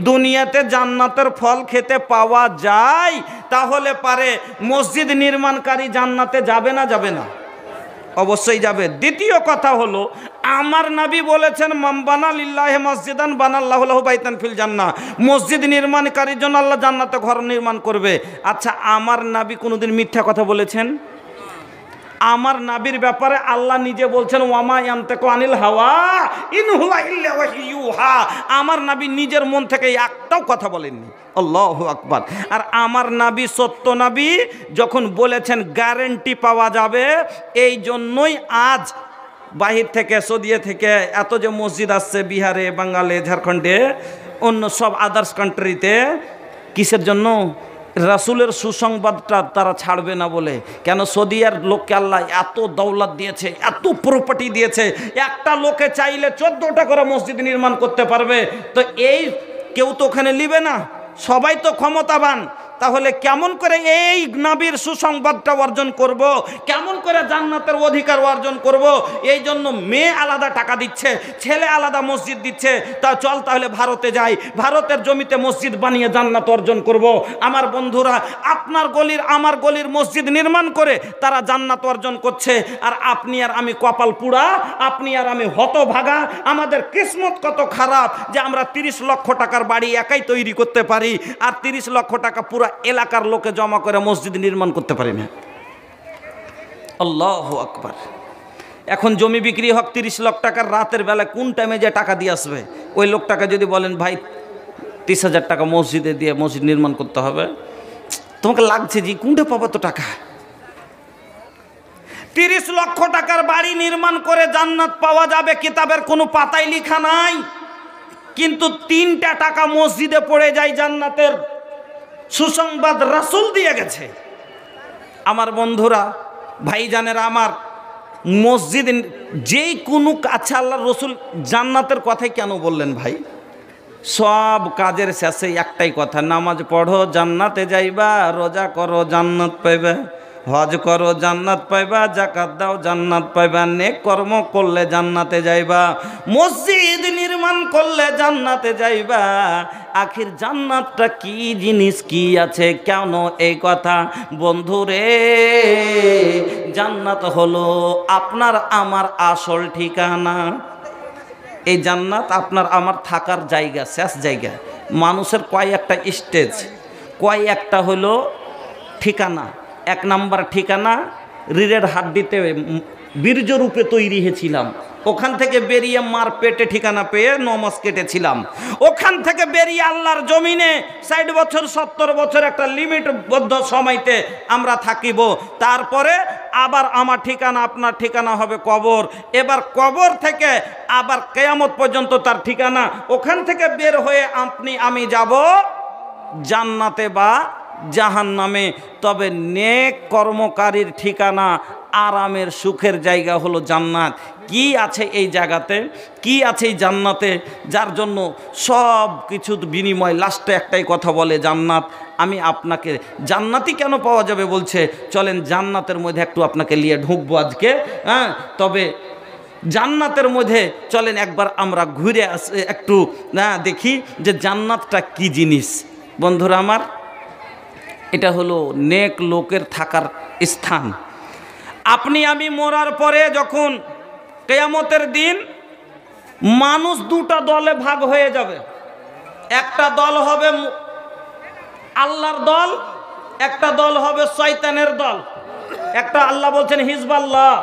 Speaker 1: দুনিয়াতে জান্নাতের ফল খেতে পাওয়া যায়, তাহলে পারে মসজিদ নির্মাণকারী জান্নাতে যাবে না? যাবে না? অবশ্যই যাবে। দ্বিতীয় কথা হলো, আমার নবী বলেছেন মান বানা লিল্লাহি মসজিদান বানাল্লাহু লাহু বাইতান ফিল জান্নাহ, মসজিদ নির্মাণকারীর জন্য আল্লাহ জান্নাতে ঘর নির্মাণ করবে। আচ্ছা, আমার নবী কোনোদিন মিথ্যা কথা বলেছেন? আমার নাবির ব্যাপারে আল্লাহ নিজে বলছেন ওয়ামা ইয়ানতাকু আনিল হাওয়া ইন হুয়া ইল্লা ওয়াহয়ুহা। আমার নবী নিজের মন থেকে একটাও কথা বলেননি। আল্লাহু আকবার। আর আমার নবী সত্য নবী, যখন বলেছেন গ্যারান্টি পাওয়া যাবে, এই জন্যই আজ বাহির থেকে সৌদিয়া থেকে এত যে মসজিদ আসছে বিহারে, বাঙালি, ঝাড়খণ্ডে, অন্য সব আদার্স কান্ট্রিতে, কিসের জন্য? রাসূলের সুসংবাদটা তারা ছাড়বে না বলে। কেন? সৌদিয়ার লোককে আল্লাহ এত দৌলত দিয়েছে, এত প্রপার্টি দিয়েছে, একটা লোকে চাইলে 14টা করে মসজিদ নির্মাণ করতে পারবে। তো এই কেউ তো ওখানে নিবে না, সবাই তো ক্ষমতাবান। তাহলে কেমন করে এই নবীর সুসংবাদটা অর্জন করব? কেমন করে জান্নাতের অধিকার অর্জন করব? এই জন্য মেয়ে আলাদা টাকা দিচ্ছে, ছেলে আলাদা মসজিদ দিচ্ছে। তা চল তাহলে ভারতে যাই, ভারতের জমিতে মসজিদ বানিয়ে জান্নাত অর্জন করব। আমার বন্ধুরা, আপনার গলির আমার গলির মসজিদ নির্মাণ করে তারা জান্নাত অর্জন করছে, আর আপনি আর আমি কপাল পুড়া, আপনি আর আমি হতভাগা। আমাদের কিসমত কত খারাপ যে আমরা 30 লক্ষ টাকার বাড়ি একাই তৈরি করতে পারি, আর 30 লক্ষ টাকা পুরো এলাকার লোকে জমা করে মসজিদ নির্মাণ করতে পারি না। আল্লাহু আকবার। এখন জমি বিক্রি হোক 30 লাখ টাকার, রাতের বেলা কোন টাইমে যে টাকা দিয়ে আসবে, ওই লোকটাকে যদি বলেন ভাই 30,000 টাকা মসজিদে দিয়ে মসজিদ নির্মাণ করতে হবে, তোমাকে লাগছে যে কোনটা পাবো তো টাকা? 30 লক্ষ টাকার বাড়ি নির্মাণ করে জান্নাত পাওয়া যাবে, কিতাবের কোনো পাতায় লেখা নাই। কিন্তু 3টা টাকা মসজিদে পড়ে যায়, জান্নাতের সুসংবাদ রাসূল দিয়ে গেছে। আমার বন্ধুরা, ভাইজানেরা আমার, মসজিদ যেই কোনো, আচ্ছা আল্লাহ রসুল জান্নাতের কথাই কেন বললেন ভাই? সব কাজের শেষে একটাই কথা, নামাজ পড়ো জান্নাতে যাইবা, রোজা করো জান্নাত পাইবা, হজ করো জান্নাত পাইবা, যাকাত দাও জান্নাত পাইবা, নেক কর্ম করলে জান্নাতে যাইবা, মসজিদ নির্মাণ করলে জান্নাতে যাইবা। আখির জান্নাতটা কি জিনিস, কি আছে, কেন এই কথা? বন্ধুরে, জান্নাত হলো আপনার আমার আসল ঠিকানা। এই জান্নাত আপনার আমার থাকার জায়গা, শেষ জায়গা। মানুষের কয়েকটা স্টেজ, কয়েকটা হলো ঠিকানা। 1 নাম্বার ঠিকানা, রিড়ের হাড্ডিতে বীর্যরূপে তৈরি হয়েছিলাম, ওখান থেকে বেরিয়ে মার পেটে ঠিকানা পেয়ে 9 মাস কেটেছিলাম। ওখান থেকে বেরিয়ে আল্লাহর জমিনে 60 বছর 70 বছর একটা লিমিটবদ্ধ সময়তে আমরা থাকিব। তারপরে আবার আমার ঠিকানা আপনার ঠিকানা হবে কবর। এবার কবর থেকে আবার কিয়ামত পর্যন্ত তার ঠিকানা। ওখান থেকে বের হয়ে আপনি আমি যাব জান্নাতে বা জাহান্নামে। তবে নেক কর্মকারীর ঠিকানা, আরামের সুখের জায়গা হলো জান্নাত। কি আছে এই জায়গাতে, কি আছে এই জান্নাতে, যার জন্য সব কিছুর বিনিময় লাস্টে একটাই কথা বলে জান্নাত। আমি আপনাকে জান্নাতি কেন পাওয়া যাবে বলছে, চলেন জান্নাতের মধ্যে একটু আপনাকে নিয়ে ঢুকবো আজকে। হ্যাঁ, তবে জান্নাতের মধ্যে চলেন একবার আমরা ঘুরে আসি, একটু দেখি যে জান্নাতটা কি জিনিস। বন্ধুরা আমার, এটা হলো নেক লোকের থাকার স্থান। আপনি আমি মরার পরে যখন কিয়ামতের দিন মানুষ দুটা দলে ভাগ হয়ে যাবে। একটা দল হবে আল্লাহর দল, একটা দল হবে শয়তানের দল। একটা আল্লাহ বলছেন হিজবাল্লাহ,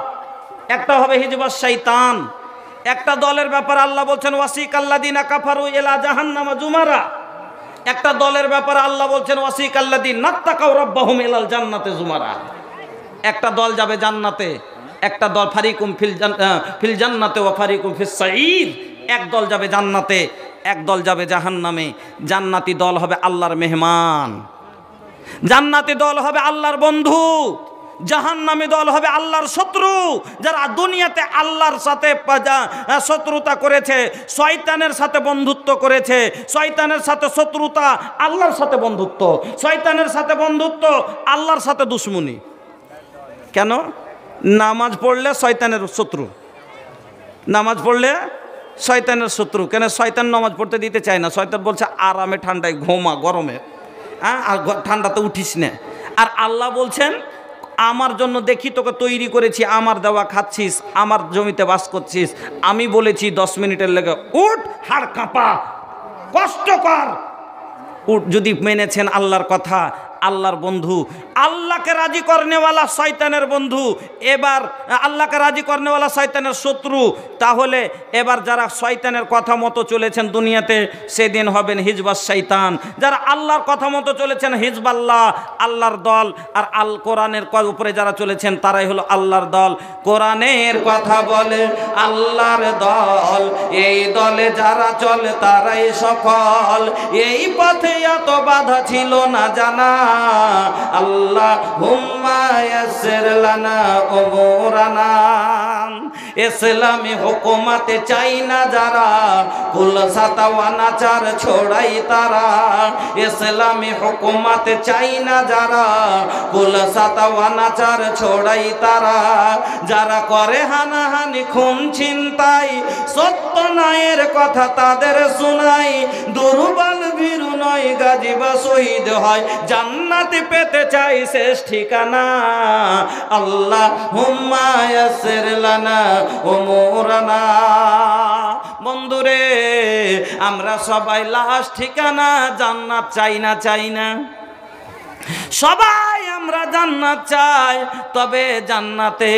Speaker 1: একটা হবে হিজবাস শয়তান। একটা দলের ব্যাপার আল্লাহ বলছেন ওয়াসিকাল্লাযিনা কাফারু ইলা জাহান্নামা জুমারা। একটা দলের ব্যাপারে আল্লাহ বলছেন ওয়াসিকাল্লাযিনা নাত্তাকাউ রাব্বাহুম ইলাল জান্নাতি জুমারা। একটা দল যাবে জান্নাতে, একটা দল ফারিকুম ফিল জান্নাতে ওয়া ফারিকুম ফিস সাঈর। এক দল যাবে জান্নাতে, এক দল যাবে জাহান্নামে। জান্নাতি দল হবে আল্লাহর মেহমান, জান্নাতি দল হবে আল্লাহর বন্ধু, জাহান্নামী দল হবে আল্লাহর শত্রু। যারা দুনিয়াতে আল্লাহর সাথে শত্রুতা করেছে, শয়তানের সাথে বন্ধুত্ব করেছে, শয়তানের সাথে শত্রুতা, আল্লাহর সাথে বন্ধুত্ব, শয়তানের সাথে বন্ধুত্ব, আল্লাহর সাথে দুশ্মনী। কেন? নামাজ পড়লে শয়তানের শত্রু, নামাজ পড়লে শয়তানের শত্রু। কেন? শয়তান নামাজ পড়তে দিতে চায় না। শয়তান বলছে আরামে ঠান্ডায় ঘুমা, গরমে আর ঠান্ডাতে উঠিস না। আর আল্লাহ বলছেন আমার জন্য দেখি তোকে তৈরি করেছি, আমার দেওয়া খাচ্ছিস, আমার জমিতে বাস করছিস। আমি বলেছি 10 মিনিটের লেগে উঠ, হাড় কাঁপা, কষ্ট কর, উঠ। যদি মেনেছেন আল্লাহর কথা, আল্লাহর বন্ধু, আল্লাহকে রাজি করনেওয়ালা শয়তানের বন্ধু, এবার আল্লাহকে রাজি করনেওয়ালা শয়তানের শত্রু। তাহলে এবার যারা শয়তানের কথা মতো চলেছেন দুনিয়াতে, সেদিন হবেন হিজবাস শয়তান। যারা আল্লাহর কথা মতো চলেছেন হিজবাল্লাহ, আল্লাহর দল। আর আল কোরআনের উপরে যারা চলেছেন তারাই হলো আল্লাহর দল। কোরআনের কথা বলে আল্লাহর দল, এই দলে যারা চলে তারাই সফল। এই পথে এত বাধা ছিল না জানা, আল্লাহুম্মা ইয়াসসির লানা উমুরানা। ইসলামী হুকুমতে চাই না যারা, কুল সাতাওয়ানাচার ছোড়াই তারা। ইসলামী হুকুমতে চাই না যারা, কুল সাতাওয়ানাচার ছোড়াই তারা। যারা করে হানাহানি খুন ছিনতাই, সত্য ন্যায়ের কথা তাদের শোনাই। দুর্বল ভীরু নয়, গাজী বা শহীদ হয়, জান্নাতে পেতে চাই শেষ ঠিকানা। আল্লাহুম্মা ইয়াসসির লানা উমুরানা। বন্ধুরে, আমরা সবাই লাশ ঠিকানা জান্নাত চাই না, চাই না? সবাই আমরা জান্নাত চাই। তবে জান্নাতে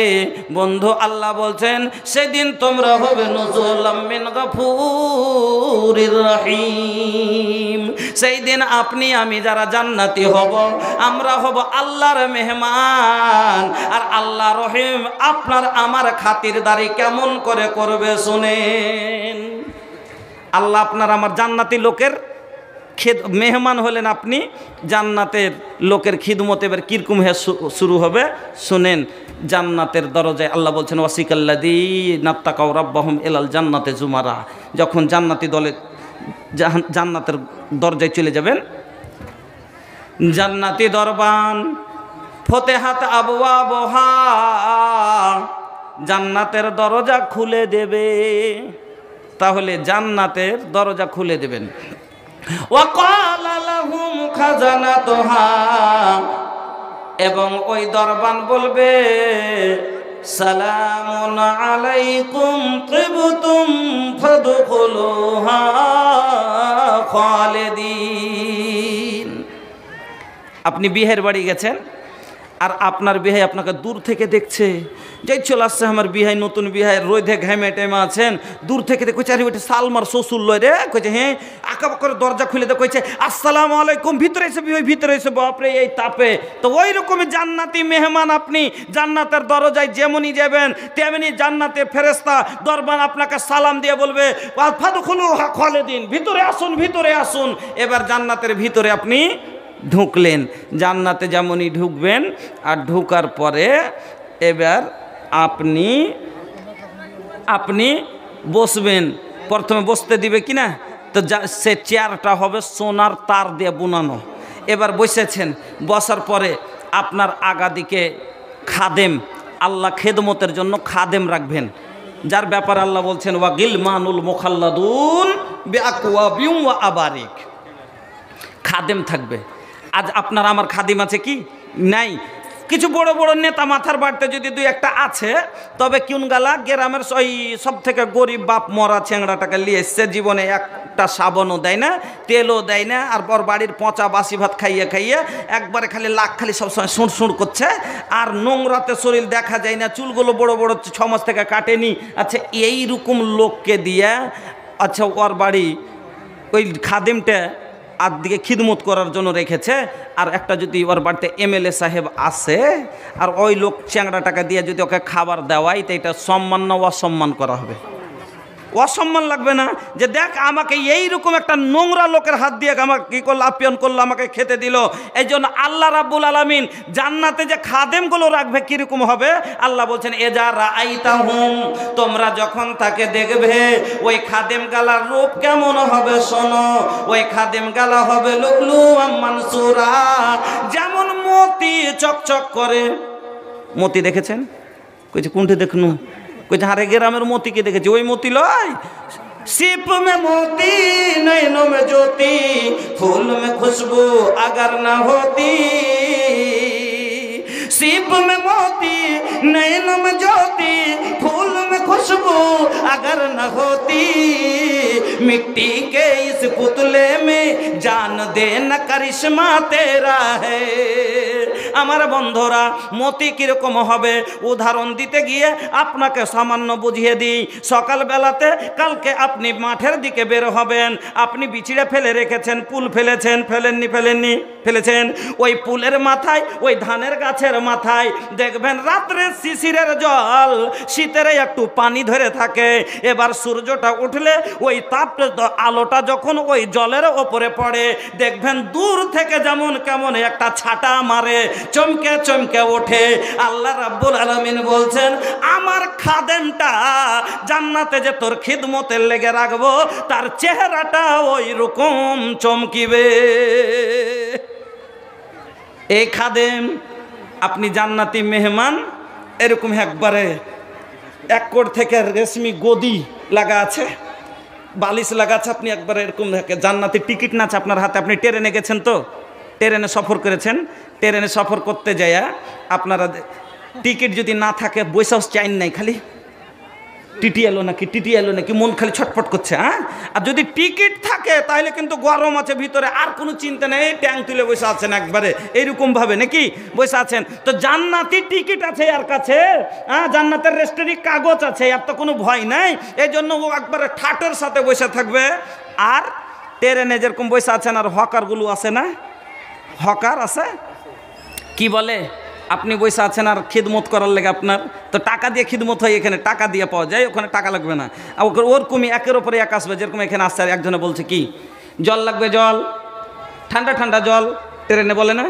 Speaker 1: বন্ধু আল্লাহ বলছেন সেদিন তোমরা হবে নুজুলাম মিন গফুরির রহিম। সেই দিন আপনি আমি যারা জান্নাতি হব, আমরা হব আল্লাহর মেহমান। আর আল্লাহ রহিম আপনার আমার খাতিরদারি কেমন করে করবে শুনেন। আল্লাহ আপনার আমার জান্নাতি লোকের মেহমান হলেন, আপনি জান্নাতের লোকের খিদমত এবার কিরকম হয়ে শুরু হবে শুনেন। জান্নাতের দরজায় আল্লাহ বলছেন ওয়াসিকাল্লাযীনা তাকাউ রাব্বাহুম ইলাল জান্নাতি জুমারা। যখন জান্নাতি দলে জান্নাতের দরজায় চলে যাবেন, জান্নাতি দরবান ফতেহাত আবওয়াবুহা, জান্নাতের দরজা খুলে দেবে। তাহলে জান্নাতের দরজা খুলে দেবেন। ওয়াকালা লাহুম খাজানাতুহা, এবং ওই দরবান বলবে সালামুন আলাইকুম তিবতুম ফাদখুলুহা খালিদিন। আপনি বিয়ের বাড়ি গেছেন, আর আপনার বিহাই আপনাকে দূর থেকে দেখছে, যাই চলে আসছে আমার বিহাই, নতুন বিহাই, রোদে ঘামে টেমে আছেন, দূর থেকে দেখছে আরে বেটে সালমার শ্বশুর লয় রে, কইছে হ্যাঁ, আঁকা করে দরজা খুলে দেখ, কইছে আসসালামু আলাইকুম, ভিতরে এসে বিহাই, ভিতরে এসে বাপরে এই তাপে। তো ওই রকমই জান্নাতি মেহমান আপনি জান্নাতের দরজায় যেমনই যাবেন, তেমনি জান্নাতের ফেরেশতা দরবান আপনাকে সালাম দিয়ে বলবে ফাদখুলুহা খালিদিন, ভিতরে আসুন, ভিতরে আসুন। এবার জান্নাতের ভিতরে আপনি ঢুকলেন, জান্নাতে যেমনই ঢুকবেন, আর ঢুকার পরে এবার আপনি আপনি বসবেন। প্রথমে বসতে দিবে কি না? তো সে চেয়ারটা হবে সোনার তার দিয়ে বুনানো। এবার বসেছেন, বসার পরে আপনার আগা দিকে খাদেম, আল্লাহ খেদমতের জন্য খাদেম রাখবেন, যার ব্যাপারে আল্লাহ বলছেন ওয়া গিলমানুল মুখাল্লাদুন বিআকওয়াবিম ওয়া আবারিক। খাদেম থাকবে। আজ আপনার আমার খাদিম আছে কি? নাই। কিছু বড় বড় নেতা মাথার বাড়িতে যদি দুই একটা আছে, তবে কোন গালা গ্রামের ওই সব থেকে গরিব বাপ মরা ছেংড়াটাকে নিয়ে এসছে, জীবনে একটা সাবানও দেয় না, তেলও দেয় না, আর বর বাড়ির পচা বাসি ভাত খাইয়ে খাইয়ে একবারে খালি লাখ খালি সবসময় সুঁড় সুঁড় করছে, আর নোংরাতে শরীর দেখা যায় না, চুলগুলো বড় বড় 6 মাস থেকে কাটেনি। আচ্ছা এইরকম লোককে দিয়ে, আচ্ছা ওর বাড়ি ওই খাদিমটা আর দিকে খিদমত করার জন্য রেখেছে, আর একটা যদি ওর বাড়িতে এমএলএ সাহেব আসে আর ওই লোক চ্যাংড়া টাকা দিয়ে যদি ওকে খাবার দেওয়াই, তো এটা সম্মান না অসম্মান করা হবে? অসম্মান লাগবে না? যে দেখ আমাকে এইরকম একটা নোংরা লোকের হাত দিয়ে আমাকে কী করলো, আপ্যায়ন করলো, আমাকে খেতে দিল। এই জন্য আল্লাহ রাব্বুল আলামিন জান্নাতে যে খাদেমগুলো রাখবে কীরকম হবে, আল্লাহ বলছেন এজা রাআইতাহুম, তোমরা যখন তাকে দেখবে ওই খাদেম গালার রূপ কেমন হবে শোনো। ওই খাদেম গালা হবে লুলুআম মানসুরা, যেমন মতি চকচক করে। মতি দেখেছেন? কইছে কোনটি দেখনু? কইছে হারে গ্রামের মতিকে দেখেছি, ওই মতি লয়। सिप में मोती नैनों में ज्योति, फूल में खुशबू अगर न होती। सिप में मोती नैनों में ज्योति, फूल में खुशबू अगर न होती। मिट्टी के इस पुतले में जान देना करिश्मा तेरा है। আমার বন্ধুরা, মতি কিরকম হবে উদাহরণ দিতে গিয়ে আপনাকে সামান্য বুঝিয়ে দিই। সকালবেলাতে কালকে আপনি মাঠের দিকে বের হবেন, আপনি বিছিড়ে ফেলে রেখেছেন, পুল ফেলেছেন, ফেলেননি ফেলেছেন। ওই পুলের মাথায়, ওই ধানের গাছের মাথায় দেখবেন রাত্রে শিশিরের জল, শীতের একটু পানি ধরে থাকে। এবার সূর্যটা উঠলে ওই তাপটা, আলোটা যখন ওই জলের ওপরে পড়ে, দেখবেন দূর থেকে যেমন কেমন একটা ছাটা মারে, চমকে চমকে ওঠে। আল্লাহ রাব্বুল আলামিন বলছেন আমার খাদেমটা জান্নাতে যে তোর খিদমতের লেগে রাখবো, তার চেহারাটা ওই রকম চমকিবে। এই খাদেম, আপনি জান্নাতি মেহমান, এরকম একবারে এক কোট থেকে রেশমি গদি লাগা আছে, বালিশ লাগা আছে, আপনি একবারে এরকম জান্নাতি টিকিট না আছে আপনার হাতে। আপনি ট্রেনে গেছেন তো, ট্রেনে সফর করেছেন, ট্রেনে সফর করতে যায় আপনারা টিকিট যদি না থাকে বৈশাখ চাইন নাই, খালি টিটি এলো নাকি মন খালি ছটফট করছে। হ্যাঁ, আর যদি টিকিট থাকে তাহলে কিন্তু গরম আছে ভিতরে, আর কোনো চিন্তা নেই, ট্যাঙ্ক তুলে বসে আছেন একবারে এইরকম ভাবে নাকি বসে আছেন। তো জান্নাতি টিকিট আছে আর কাছে, হ্যাঁ, জান্নাতের রেজিস্ট্রি কাগজ আছে, আর তো কোনো ভয় নাই। এই জন্য ও একবারে ঠাটের সাথে বসে থাকবে। আর ট্রেনে যেরকম বসে আছেন, আর হকারগুলো আছে না, হকার আছে, কি বলে, আপনি বসে আছেন আর খিদমত করার লেগে আপনার তো টাকা দিয়ে খিদমত হয়, এখানে টাকা দিয়ে পাওয়া যায়, ওখানে টাকা লাগবে না। আর ওরকমই একের ওপরে এক আসবে, যেরকম এখানে আসছে। আর একজনে বলছে কি জল লাগবে, জল, ঠান্ডা ঠান্ডা জল, ট্রেনে বলে না।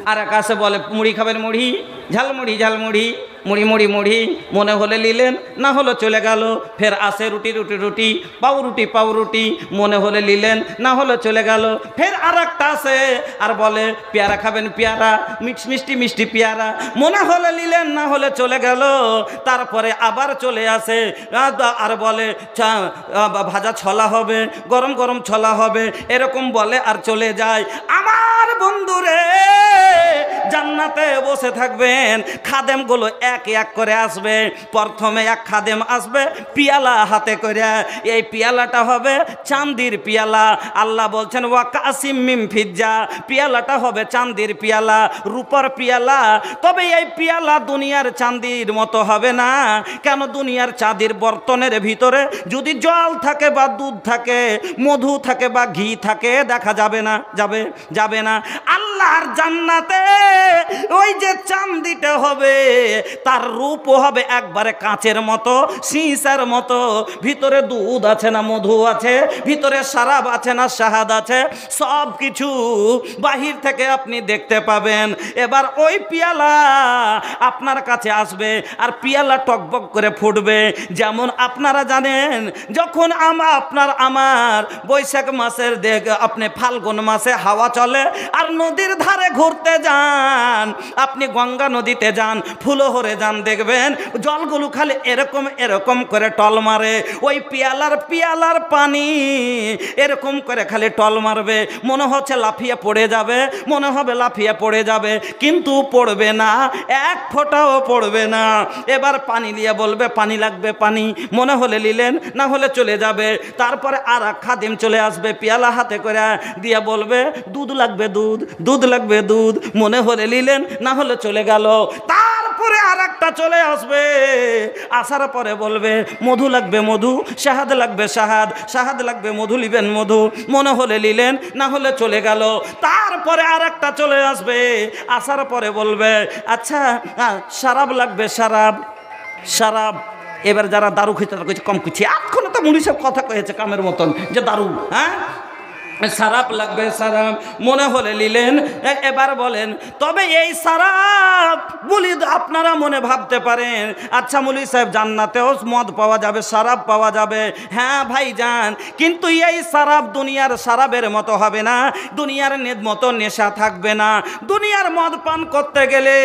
Speaker 1: আর এক আসে বলে মুড়ি খাবেন, মুড়ি, ঝালমুড়ি ঝালমুড়ি, মুড়ি মুড়ি মুড়ি, মনে হলে নিলেন, না হলো চলে গেল। ফের আসে রুটি রুটি রুটি, পাউরুটি পাউরুটি, মনে হলে নিলেন, না হলে চলে গেল। ফের আর একটা আসে আর বলে পেয়ারা খাবেন, পেয়ারা, মিষ্টি মিষ্টি পেয়ারা, মনে হলে নিলেন, না হলে চলে গেল। তারপরে আবার চলে আসে আর বলে ভাজা ছলা হবে, গরম গরম ছলা হবে, এরকম বলে আর চলে যায়। আমার বন্ধুরে, জান্নাতে বসে থাকবেন, খাদেমগুলো এক এক করে আসবে। প্রথমে এক খাদেম আসবে পিয়ালা হাতে করে, এই পিয়ালাটা হবে চাঁদির পিয়ালা। আল্লাহ বলছেন ওয়া কাসিম মিম ফিজ্জা, পিয়ালাটা হবে চাঁদির পিয়ালা, রূপার পিয়ালা। তবে এই পিয়ালা দুনিয়ার চাঁদির মতো হবে না। কেন? দুনিয়ার চাঁদির বর্তনের ভিতরে যদি জল থাকে বা দুধ থাকে, মধু থাকে বা ঘি থাকে, দেখা যাবে না, যাবে না। আল্লাহর জান্নাতে ওই যে চান্দিটা হবে তার রূপও হবে একবারে কাঁচের মতো, সীসার মতো। ভিতরে দুধ আছে না মধু আছে, ভিতরে শরাব আছে না শাহাদ আছে, সব কিছু বাহির থেকে আপনি দেখতে পাবেন। এবার ওই পিয়ালা আপনার কাছে আসবে আর পিয়ালা টকবক করে ফুটবে। যেমন আপনারা জানেন যখন আমার বৈশাখ মাসের আপনি ফাল্গুন মাসে হাওয়া চলে আর নদীর ধারে ঘুরতে যান, আপনি গঙ্গা নদীতে যান, ফুলহরে যান, দেখবেন জলগুলো খালি এরকম এরকম করে টল মারে। ওই পিয়ালার পানি এরকম করে খালি টল মারবে, মনে হচ্ছে লাফিয়ে পড়ে যাবে, মনে হবে লাফিয়ে পড়ে যাবে, কিন্তু পড়বে না, এক ফোঁটাও পড়বে না। এবার পানি নিয়ে বলবে পানি লাগবে পানি, মনে হলে নিলেন, না হলে চলে যাবে। তারপরে আর এক খাদিম চলে আসবে পিয়ালা হাতে করে দিয়ে বলবে দুধ লাগবে দুধ, দুধ লাগবে দুধ, মনে হলে নিলেন, না হলে চলে গেল। তারপরে আর একটা চলে আসবে, আসার পরে বলবে মধু লাগবে মধু, শাহাদ লাগবে শাহাদ, শাহাদ লাগবে মধু লিবেন মধু, মনে হলে নিলেন, না হলে চলে গেল। তারপরে আর একটা চলে আসবে, আসার পরে বলবে আচ্ছা শরাব লাগবে শরাব, শরাব। এবার যারা দারু খেতে তারা কইছে কম কুচি, এখনো তো মুড়ি সব কথা কয়েছে কামের মতন যে দারু, হ্যাঁ শরাব লাগবে শরাব, মনে হলে নিলেন। এবার বলেন তবে এই শরাব বলি আপনারা মনে ভাবতে পারেন আচ্ছা মৌলভী সাহেব জান্নাতেও মদ পাওয়া যাবে, শরাব পাওয়া যাবে। হ্যাঁ ভাই যান, কিন্তু এই শরাব দুনিয়ার শরাবের মতো হবে না, দুনিয়ার মতো নেশা থাকবে না। দুনিয়ার মদ পান করতে গেলে,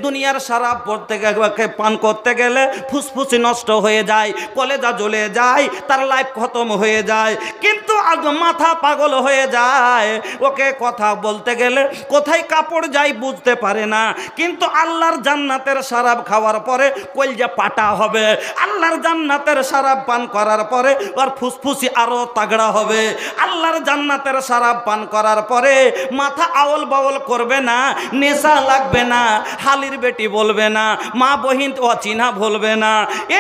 Speaker 1: দুনিয়ার শরাব পান করতে গেলে ফুসফুসি নষ্ট হয়ে যায়, কলেজা জ্বলে যায়, তার লাইফ খতম হয়ে যায়। কিন্তু মাথা পাগল হয়ে যায়, ওকে কথা বলতে গেলে কোথায় কাপড় যায় বুঝতে পারে না। কিন্তু আল্লাহর জান্নাতের শরাব খাওয়ার পরে কলজা পাটা হবে, আল্লাহর জান্নাতের শরাব পান করার পরে ওর ফুসফুসি আরো তাগড়া হবে। আল্লাহর জান্নাতের শরাব পান করার পরে মাথা আওল বাওল করবে না, নেশা লাগবে না, হালির বেটি বলবে না, মা বহিন অচিনা বলবে না।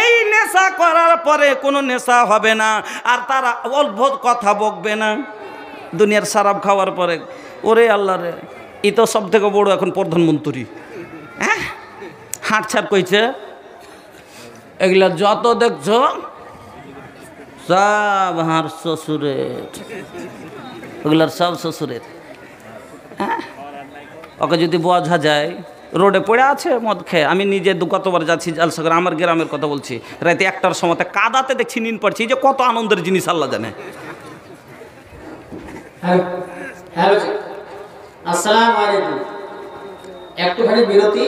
Speaker 1: এই নেশা করার পরে কোনো নেশা হবে না, আর তারা অদ্ভুত কথা বকবে না। দুনিয়ার শরাব খাওয়ার পরে ওরে আল্লাহ রে, ই তো সব থেকে বড় এখন প্রধানমন্ত্রী, হ্যাঁ হাঁট ছাড় কইছে। এগুলা যত দেখছো সব হার শ্বশুরের, ওগুলার সব শ্বশুরের। হ্যাঁ ওকে যদি বোঝা যায় রোডে পড়ে আছে মদ খেয়ে, আমি নিজে কতবার যাচ্ছি জালসা করে, আমার গ্রামের কথা বলছি, রাতে 1টার সময় কাদাতে দেখছি নিন পড়ছি, যে কত আনন্দের জিনিস আল্লাহ জানে।
Speaker 2: হ্যালো আসসালামু আলাইকুম। একটুখানি বিরতি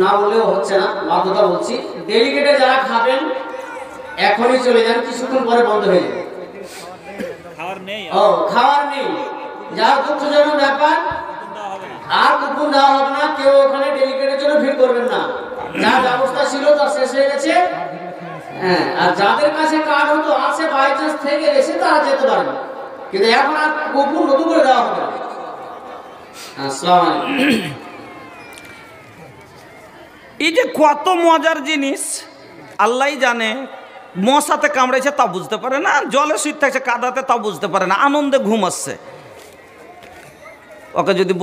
Speaker 2: না বললেও হচ্ছে না, বাধ্যতা বলছি। ডেলিগেটে যারা খাবেন এখনই চলে যান, কিছুক্ষণ পরে বন্ধ হয়ে যাবে। খাওয়ার নেই, যা দুঃখজনক ব্যাপার। আর কুপন দেওয়া হবে না, কেউ ওখানে ডেলিগেটের জন্য ভিড় করবেন না। যা ব্যবস্থা ছিল তা শেষ হয়ে গেছে। হ্যাঁ, আর যাদের কাছে কার্ড হতো আছে বাই চান্স থেকে এসে তারা যেতে পারবে, কিন্তু এখন আর কুপন নতুন করে দেওয়া হবে না। আসসালামু আলাইকুম।
Speaker 1: এই যে কত মজার জিনিস আল্লাহই জানে। মশাতে কামড়েছে তা বুঝতে পারে না, জলে শুয়ে থাকছে কাদাতে তাও বুঝতে পারে না, আনন্দে ঘুমাচ্ছে। ওকে যদি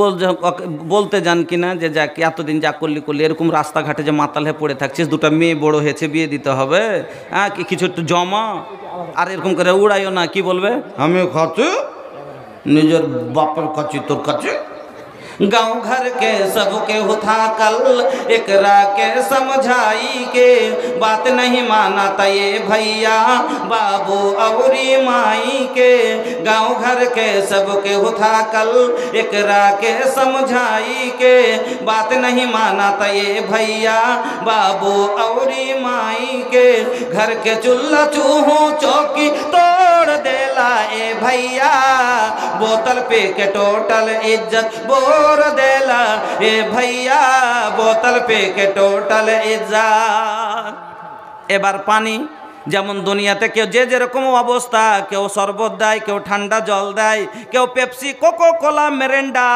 Speaker 1: বলতে যান কিনা যে যাক এতদিন যা করলি এরকম রাস্তাঘাটে যে মাতাল হয়ে পড়ে থাকছিস, দুটো মেয়ে বড় হয়েছে বিয়ে দিতে হবে, হ্যাঁ কিছু একটু জমা, আর এরকম করে উড়াইও না। কি বলবে আমি খাচ্ছি নিজের বাপের কাছে তোর কাছে। गाँव घर के सबके उठा कल एकरा के समझाई के बात नहीं माना था ये भैया बाबू औरी माई के। गाँव घर के सबके उठा कल एकरा के समझाई के बात नहीं माना था ये भैया बाबू औरी माई के। घर के चूल्हा चूहों चौकी तोड़ देला ए भैया बोतल पे के टोटल इज्जत बोर देला ए भैया बोतल पे के टोटल इज्जत। এবার পানি যেমন দুনিয়াতে কেউ যে যেরকম অবস্থা, কেউ শরবত দেয়, কেউ ঠান্ডা জল দেয়, কেউ পেপসি, কোকো কোলা, মেরেন্ডা,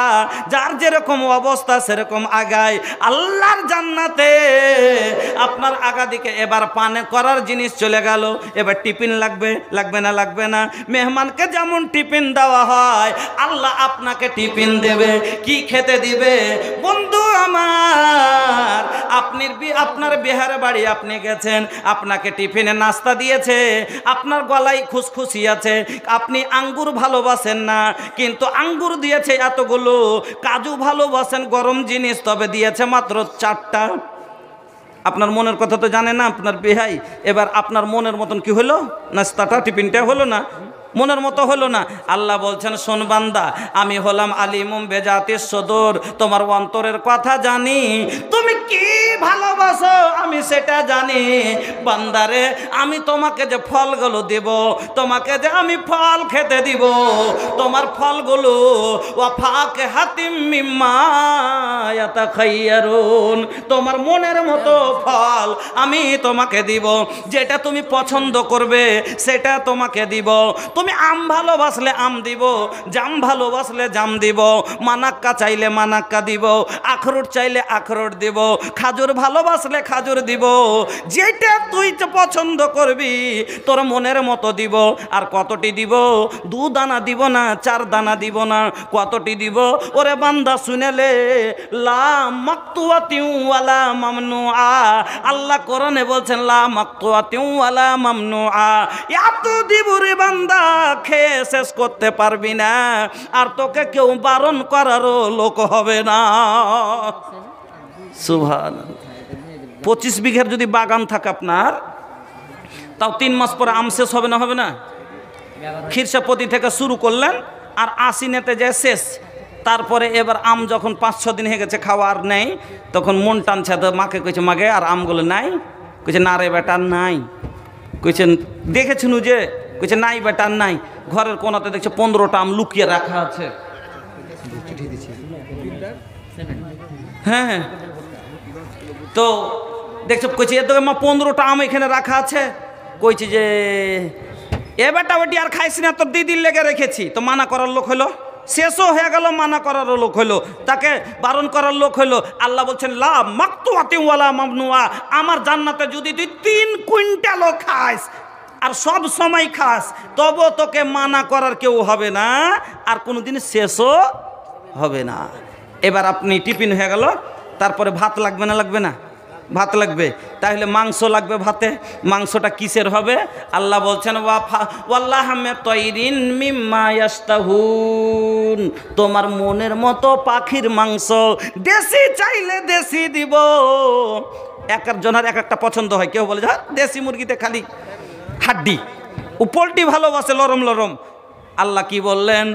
Speaker 1: যার যেরকম অবস্থা সেরকম আগায়। আল্লাহর জান্নাতে আপনার আগা দিকে এবার পানে করার জিনিস চলে গেল, এবার টিফিন লাগবে, লাগবে না? লাগবে না। মেহমানকে যেমন টিফিন দেওয়া হয়, আল্লাহ আপনাকে টিফিন দেবে। কি খেতে দিবে? বন্ধু আমার, আপনার বিহারে বাড়ি, আপনি গেছেন, আপনাকে টিফিনে নাস্তা দিয়েছে, আপনার গলায় খুশখুশি আছে, আপনি আঙ্গুর ভালোবাসেন না, কিন্তু আঙ্গুর দিয়েছে এতগুলো, কাজু ভালোবাসেন গরম জিনিস, তবে দিয়েছে মাত্র 4টা। আপনার মনের কথা তো জানে না আপনার বিহাই। এবার আপনার মনের মতন কি হলো? নাস্তাটা, টিফিনটা হলো না, মনের মতো হলো না। আল্লাহ বলছেন, শোন বান্দা, আমি হলাম আলিমুম বেজাতিস সদর, তোমার অন্তরের কথা জানি, তুমি কি ভালোবাসো আমি সেটা জানি। বান্দারে, আমি তোমাকে যে ফলগুলো দেব, তোমাকে যে আমি ফল খেতে দিব, তোমার ফলগুলো ওয়াফাকে হাতিম মিম্মা ইয়াতাখাইয়ারুন, তোমার মনের মতো ফল আমি তোমাকে দিব, যেটা তুমি পছন্দ করবে সেটা তোমাকে দিব। তুমি আম ভালোবাসলে আম দিব, জাম ভালোবাসলে জাম দিব, মানাক্কা চাইলে মানাক্কা দিব, আখরোট চাইলে আখরোট দিব, খাজুর ভালোবাসলে খাজুর দিব, যেটা তুই পছন্দ করবি তোর মনের মতো দিব। আর কতটি দিব? 2 দানা দিব না, 4 দানা দিব না, কতটি দিব? ওরে বান্দা শুনেলে, লা মাকতুয়াতিউ ওয়ালা মামনুআ, আল্লাহ কোরআনে বলছেন লা মাকতুয়াতিউ ওয়ালা মামনুআ, এত দিব রে বান্দা, খেয়ে শেষ করতে পারবি না, আর তোকে কেউ বারণ করারও লোক হবে না। সুবহানাল্লাহ। 25 বিঘার যদি বাগান থাকে আপনার, তাও 3 মাস পরে আম শেষ হবে না? হবে না? খিরসাপতি থেকে শুরু করলেন আর আশ্বিনেতে যায় শেষ। তারপরে এবার আম যখন 5-6 দিন হয়ে গেছে খাওয়া আর নেই, তখন মন টানছে, তো মাকে কইছে, মাকে আর আমগুলো নাই? কইছে, না রে বেটা নাই। কইছেন দেখেছেন যে? কইছে নাই বেটা নাই। ঘরের কোনাতে দেখছে 15টা আম লুকিয়ে রাখা আছে। হ্যাঁ, তো দেখছো, কইছে এর তো মা 15টা আম এখানে রাখা আছে। কইছে যে এ বেটা বেটি আর খাইছি না, তোর দিদির লেগে রেখেছি। তো মানা করার লোক হলো, শেষও হয়ে গেল, মানা করার লোক হলো, তাকে বারণ করার লোক হলো। আল্লাহ বলছেন লা মাকতুয়াতিউ ওয়ালা মামনুআ, আমার জান্নাতে যদি তুই 3 কুইন্টালও খাস আর সব সময় খাস, তবু তোকে মানা করার কেউ হবে না, আর কোনোদিন শেষও হবে না। এবার আপনি টিফিন হয়ে গেল, তারপরে ভাত লাগবে না? লাগবে না? ভাত লাগবে। তাহলে মাংস লাগবে ভাতে। মাংসটা কিসের হবে? আল্লাহ বলছেন ওয়াল্লাহমে তৈরিন মিম্মা ইয়াশতাহুন, তোমার মনের মতো পাখির মাংস, দেশি চাইলে দেশি দিব। এক একজনের এক একটা পছন্দ হয়। কেউ বলে দেশি মুরগিতে খালি হাড্ডি, ও পোলট্রি ভালোবাসে লরম লরম। আল্লাহ কি বললেন?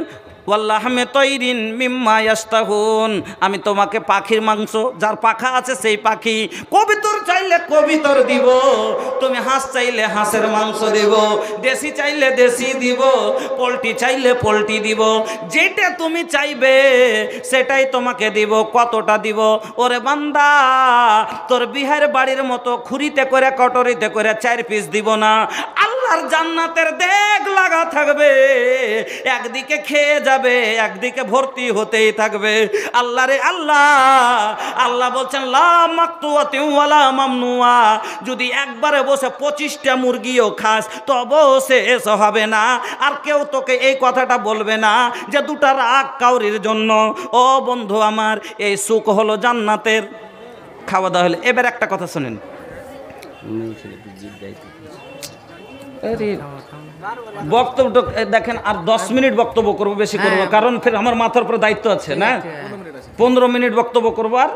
Speaker 1: ওয়াল্লাহমে তৈরিন মিম্মা ইয়াশতাহুন, আমি তোমাকে পাখির মাংস, যার পাখা আছে সেই পাখি, কবিতর চাইলে কবিতর দিব, তুমি হাঁস চাইলে হাঁসের মাংস দিব, দেশি চাইলে দেশি দিব, পোলট্রি চাইলে পোলট্রি দিব, যেটা তুমি চাইবে সেটাই তোমাকে দিব। কতটা দিব? ওরে বান্দা, তোর বিহার বাড়ির মতো খুরিতে করে কটরিতে করে 4 পিস দিব না। আল্লাহর জান্নাতের দেগ লাগা থাকবে, একদিকে খেয়ে যাবে, একদিকে ভর্তি হতেই থাকবে। আল্লাহ রে আল্লাহ, আল্লাহ বলছেন লা মাকতুয়াতিউ ওয়ালা মামনুআ, যদি একবারে বসে 25টা মুরগিও খাস তবুও শেষ হবে না। আর কেউ তোকে এই কথাটা বলবে না যে 2টা রাগ কাউরির জন্য। ও বন্ধু আমার, এই সুখ হলো জান্নাতের। খাওয়া দাওয়া হলে এবার একটা কথা শোনেন, বক্তব্য দেখেন, আর 10 মিনিট বক্তব্য করবো, বেশি করবো, কারণ ফের আমার মাথার উপরে দায়িত্ব আছে না। 15 মিনিট বক্তব্য করবো, আর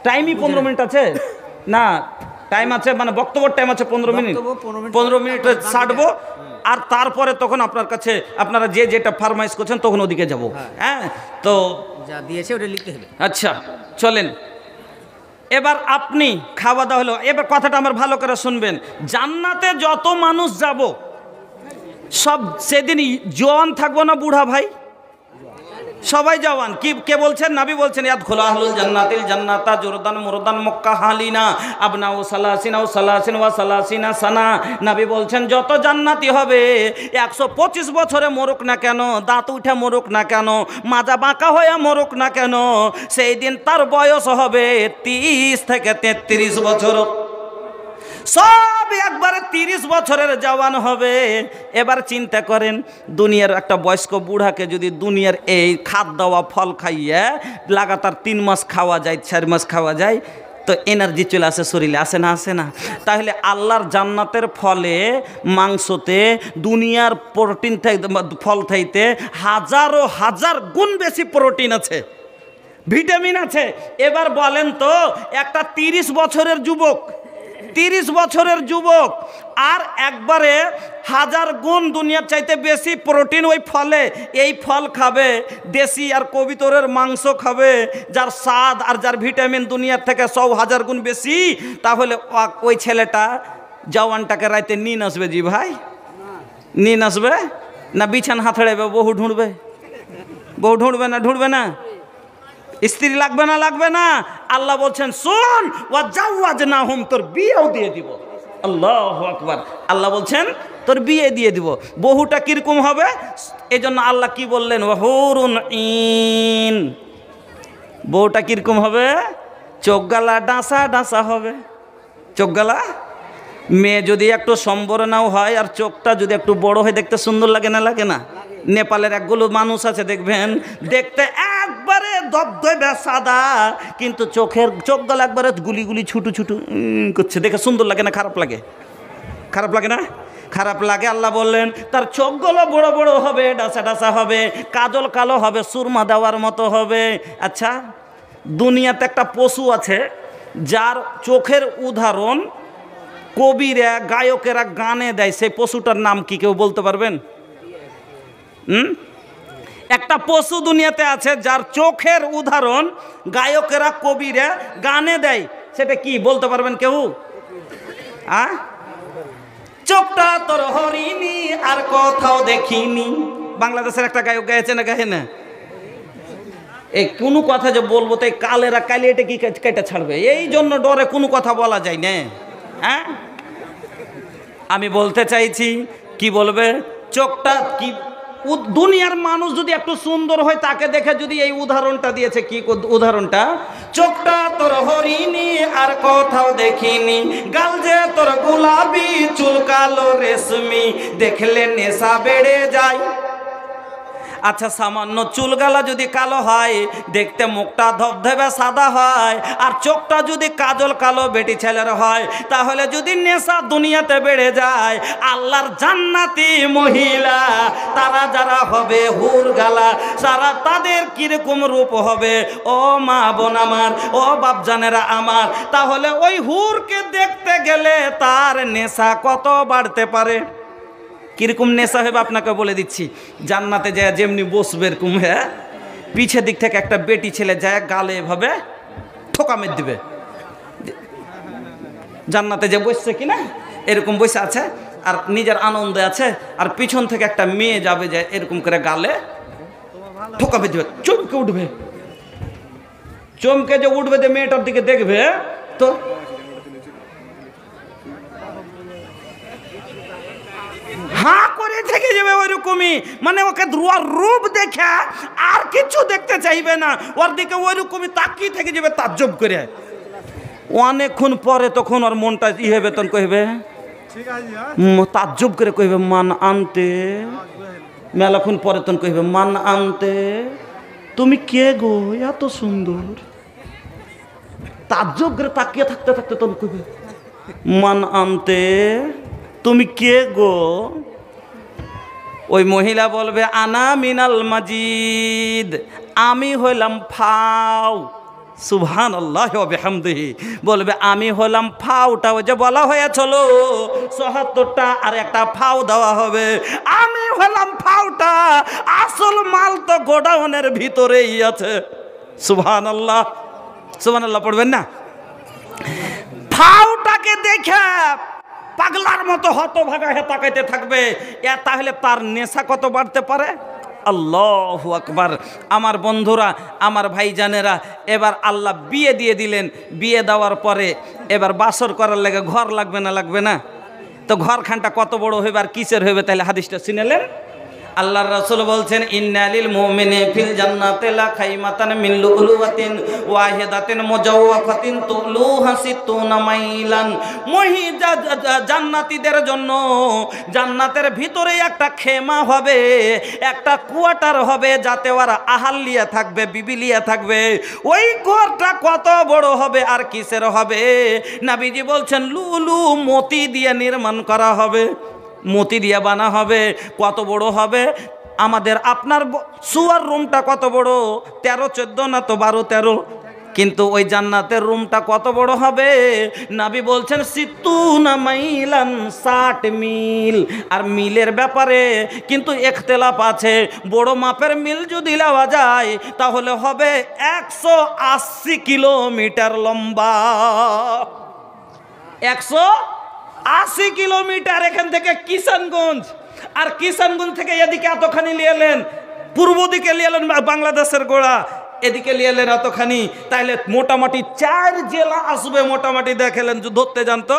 Speaker 1: টাইমই 15 মিনিট আছে না, টাইম আছে, মানে বক্তব্যের টাইম আছে 15 মিনিট। 15 মিনিট ছাড়বো, আর তারপরে তখন আপনার কাছে আপনারা যে যেটা ফারমাইশ করছেন তখন ওদিকে যাবো। হ্যাঁ, তো
Speaker 2: যা দিয়েছে ওটা লিখতে হবে।
Speaker 1: আচ্ছা চলেন, এবার আপনি খাওয়া দাওয়া হলো। এবার কথাটা আমার ভালো করে শুনবেন, জান্নাতে যত মানুষ যাব সব সেদিন জোয়ান থাকবো না বুড়া ভাই? সবাই জওয়ান। কি কে বলছেন? নবী বলছেন ইয়াদখুলু আহলুল জান্নাতিল জান্নাতা জুরদান মুরদান মক্কা হালিনা আবনাউ সালাসিনা ও সালাসিন ওয়া সালাসিনা সানা। নবী বলছেন যত জান্নাতি হবে 125 বছরে মরুক না কেন, দাঁত উঠে মরুক না কেন, মাজা বাঁকা হয়ে মরুক না কেন, সেই দিন তার বয়স হবে 30 থেকে 33 বছর। সব একবারে 30 বছরের জওয়ান হবে। এবার চিন্তা করেন, দুনিয়ার একটা বয়স্ক বুড়াকে যদি দুনিয়ার এই খাদ দেওয়া ফল খাইয়ে লাগাতার 3 মাস খাওয়া যায়, 4 মাস খাওয়া যায়, তো এনার্জি চলে আসে শরীরে, আসে না? আসে না? তাহলে আল্লাহর জান্নাতের ফলে, মাংসতে, দুনিয়ার প্রোটিন ফল থাইতে হাজারো হাজার গুণ বেশি প্রোটিন আছে, ভিটামিন আছে। এবার বলেন তো, একটা 30 বছরের যুবক, 30 বছরের যুবক আর একবারে 1000 গুণ দুনিয়ার চাইতে বেশি প্রোটিন ওই ফলে, এই ফল খাবে, দেশি আর কবিতরের মাংস খাবে, যার স্বাদ আর যার ভিটামিন দুনিয়ার থেকে 100,000 গুণ বেশি, তাহলে ওই ছেলেটা জওয়ানটাকে রাইতে নিন আসবে? জি ভাই, নিন আসবে না? বিছান হাতড়াবে, বহু ঢুঁড়বে? বহু ঢুঁড়বে না? ঢুঁড়বে না? স্ত্রী লাগবে না? লাগবে না? আল্লাহ বলছেন শোন, ওয়া জাওয়াজনাহুম, তোর বিয়েও দিয়ে দিব। আল্লাহু আকবার। আল্লাহ বলছেন তোর বিয়ে দিয়ে দিব। বহুটা কিরকম হবে? এজন্য আল্লাহ কি বললেন? ওয়াহুরুন ইন। বউটা কিরকম হবে? চোখ গালা ডাঁসা ডাঁসা হবে। চোখ গালা, মেয়ে যদি একটু সম্বরণাও হয় আর চোখটা যদি একটু বড় হয়, দেখতে সুন্দর লাগে না? লাগে না? নেপালের একগুলো মানুষ আছে দেখবেন, দেখতে একবারে দবদবে সাদা, কিন্তু চোখ গলা একবারে গুলি গুলি ছুটু ছুটু করছে, দেখে সুন্দর লাগে না? খারাপ লাগে? খারাপ লাগে না? খারাপ লাগে। আল্লাহ বললেন তার চোখগুলো বড় বড় হবে, ডাসা ডাসা হবে, কাজল কালো হবে, সুরমা দেওয়ার মতো হবে। আচ্ছা, দুনিয়াতে একটা পশু আছে যার চোখের উদাহরণ কবিরা, গায়কেরা গানে দেয়, সেই পশুটার নাম কি কেউ বলতে পারবেন? একটা পশু দুনিয়াতে আছে যার চোখের উদাহরণ গায়কেরা, কবিরা গানে দেয়, সেটা কি বলতে পারবেন কেউ? চোখটা তোর হরিণী আর কোথাও দেখিনি। বাংলাদেশের একটা গায়ক গাইছে না? গায়ে না? এই কোনো কথা যে বলবো তো কালেরা কালে এটা কি কেটে ছাড়বে, এই জন্য ডরে কোনো কথা বলা যায় না। হ্যাঁ, আমি বলতে চাইছি, কি বলবে? চোখটা কি, দুনিয়ার মানুষ যদি একটু সুন্দর হয় তাকে দেখে যদি এই উদাহরণটা দিয়েছে, কি উদাহরণটা? চোখটা তোর হরিণী আর কোথাও দেখিনি, গাল যে তোর গোলাপি, চুল কালো রেশমি, দেখলে নেশা বেড়ে যায়। আচ্ছা, সামান্য চুলগালা যদি কালো হয়, দেখতে মুখটা ধবধবে সাদা হয়, আর চোখটা যদি কাজল কালো বেটি ছেলের হয়, তাহলে যদি নেশা দুনিয়াতে বেড়ে যায়, আল্লাহর জান্নাতি মহিলা তারা যারা হবে হুর গালা, সারা তাদের কিরকম রূপ হবে? ও মা বোন আমার, ও বাপজানেরা আমার, তাহলে ওই হুরকে দেখতে গেলে তার নেশা কত বাড়তে পারে? কিরকম নেশা হবে আপনাকে বলে দিচ্ছি। জান্নাতে যায় যেমনি বসবে এরকম, হ্যাঁ, পিছের দিক থেকে একটা বেটি ছেলে যায় গালে এভাবে ঠোকা মেরে দিবে। জান্নাতে যে বসছে কিনা এরকম বসে আছে আর নিজের আনন্দে আছে, আর পিছন থেকে একটা মেয়ে যাবে, যায় এরকম করে গালে ঠোকা মেরে দিবে, চমকে উঠবে। চমকে যে উঠবে, যে মেয়েটার দিকে দেখবে, তো হাঁ করে থেকে যাবে ওইরকমই, মানে ওকে রূপ দেখে আর কিছু দেখতে চাইবে না, ওর দিকে ওইরকমই তাকিয়ে থেকে যাবে তাজ্জব করে। অনেকক্ষণ পরে তখন ওর মনটা ই হবে, তখন কইবে তাজ্জব করে কইবে মান আনতে, মেলাক্ষণ পরে তখন কইবে মান আনতে, তুমি কে গো এত সুন্দর? তাজ্জব করে তাকিয়ে থাকতে থাকতে তখন কইবে মান আনতে, তুমি কে গো? ওই মহিলা বলবে আনা মিনাল মাজিদ, আমি হইলাম ফাও। সুবহানাল্লাহি ওয়া বিহামদিহি, বলবে আমি হলাম ফাওটা। ওই যে বলা হয়েছিল ৭৪টা আর একটা ফাও দেওয়া হবে, আমি হলাম ফাওটা, আসল মাল তো গোডাউনের ভিতরেই আছে। সুবহানাল্লাহ, সুবহানাল্লাহ পড়বেন না? ফাওটাকে দেখে পাগলার মতো হতভাগা হয়ে তাকাইতে থাকবে, তাহলে তার নেশা কত বাড়তে পারে? আল্লাহু আকবার। আমার বন্ধুরা, আমার ভাইজানেরা, এবার আল্লাহ বিয়ে দিয়ে দিলেন। বিয়ে দেওয়ার পরে এবার বাসর করার লেগে ঘর লাগবে না, লাগবে না? তো ঘরখানটা কত বড় হইবে আর কিসের হইবে? তাহলে হাদিসটা শুনেলেন। আল্লাহর রাসূল বলছেন, ইন্নালিল মুমিনি ফিল জান্নাতি লা খাইমাতান মিন লুলুওয়াতিন ওয়াহিদাতিন মুজাওওয়াফাতিন তুলুহা সিত্তুনা মাইলান। জান্নাতীদের জন্য জান্নাতের ভিতরে একটা খেমা হবে, একটা কোয়ার্টার হবে, যাতে ওরা আহালিয়া থাকবে, বিবিলিয়া থাকবে। ওই ঘরটা কত বড় হবে আর কিসের হবে? নবীজি বলছেন লুলু মতি দিয়ে নির্মাণ করা হবে, মতি দিয়া বানা হবে। কত বড় হবে? আমাদের আপনার শুয়ার রুমটা কত বড়? 13-14 না তো 12-13। কিন্তু ওই জান্নাতের রুমটা কত বড় হবে? নবী বলছেন 60 মাইলান, 60 মিল। আর মিলের ব্যাপারে কিন্তু ইখতিলাফ আছে। বড় মাপের মিল যদি নেওয়া যায় তাহলে হবে 180 কিলোমিটার লম্বা। 180 কিলোমিটার এখান থেকে কিষানগঞ্জ, আর কিষানগঞ্জ থেকে এদিকে এতখানি নিয়ে এলেন, পূর্ব দিকে নিয়ে এলেন বাংলাদেশের গোড়া, এদিকে নিয়ে এলেন এতখানি। তাইলে মোটামুটি 4 জেলা আসবে মোটামুটি। দেখেলেন ধরতে জানতো।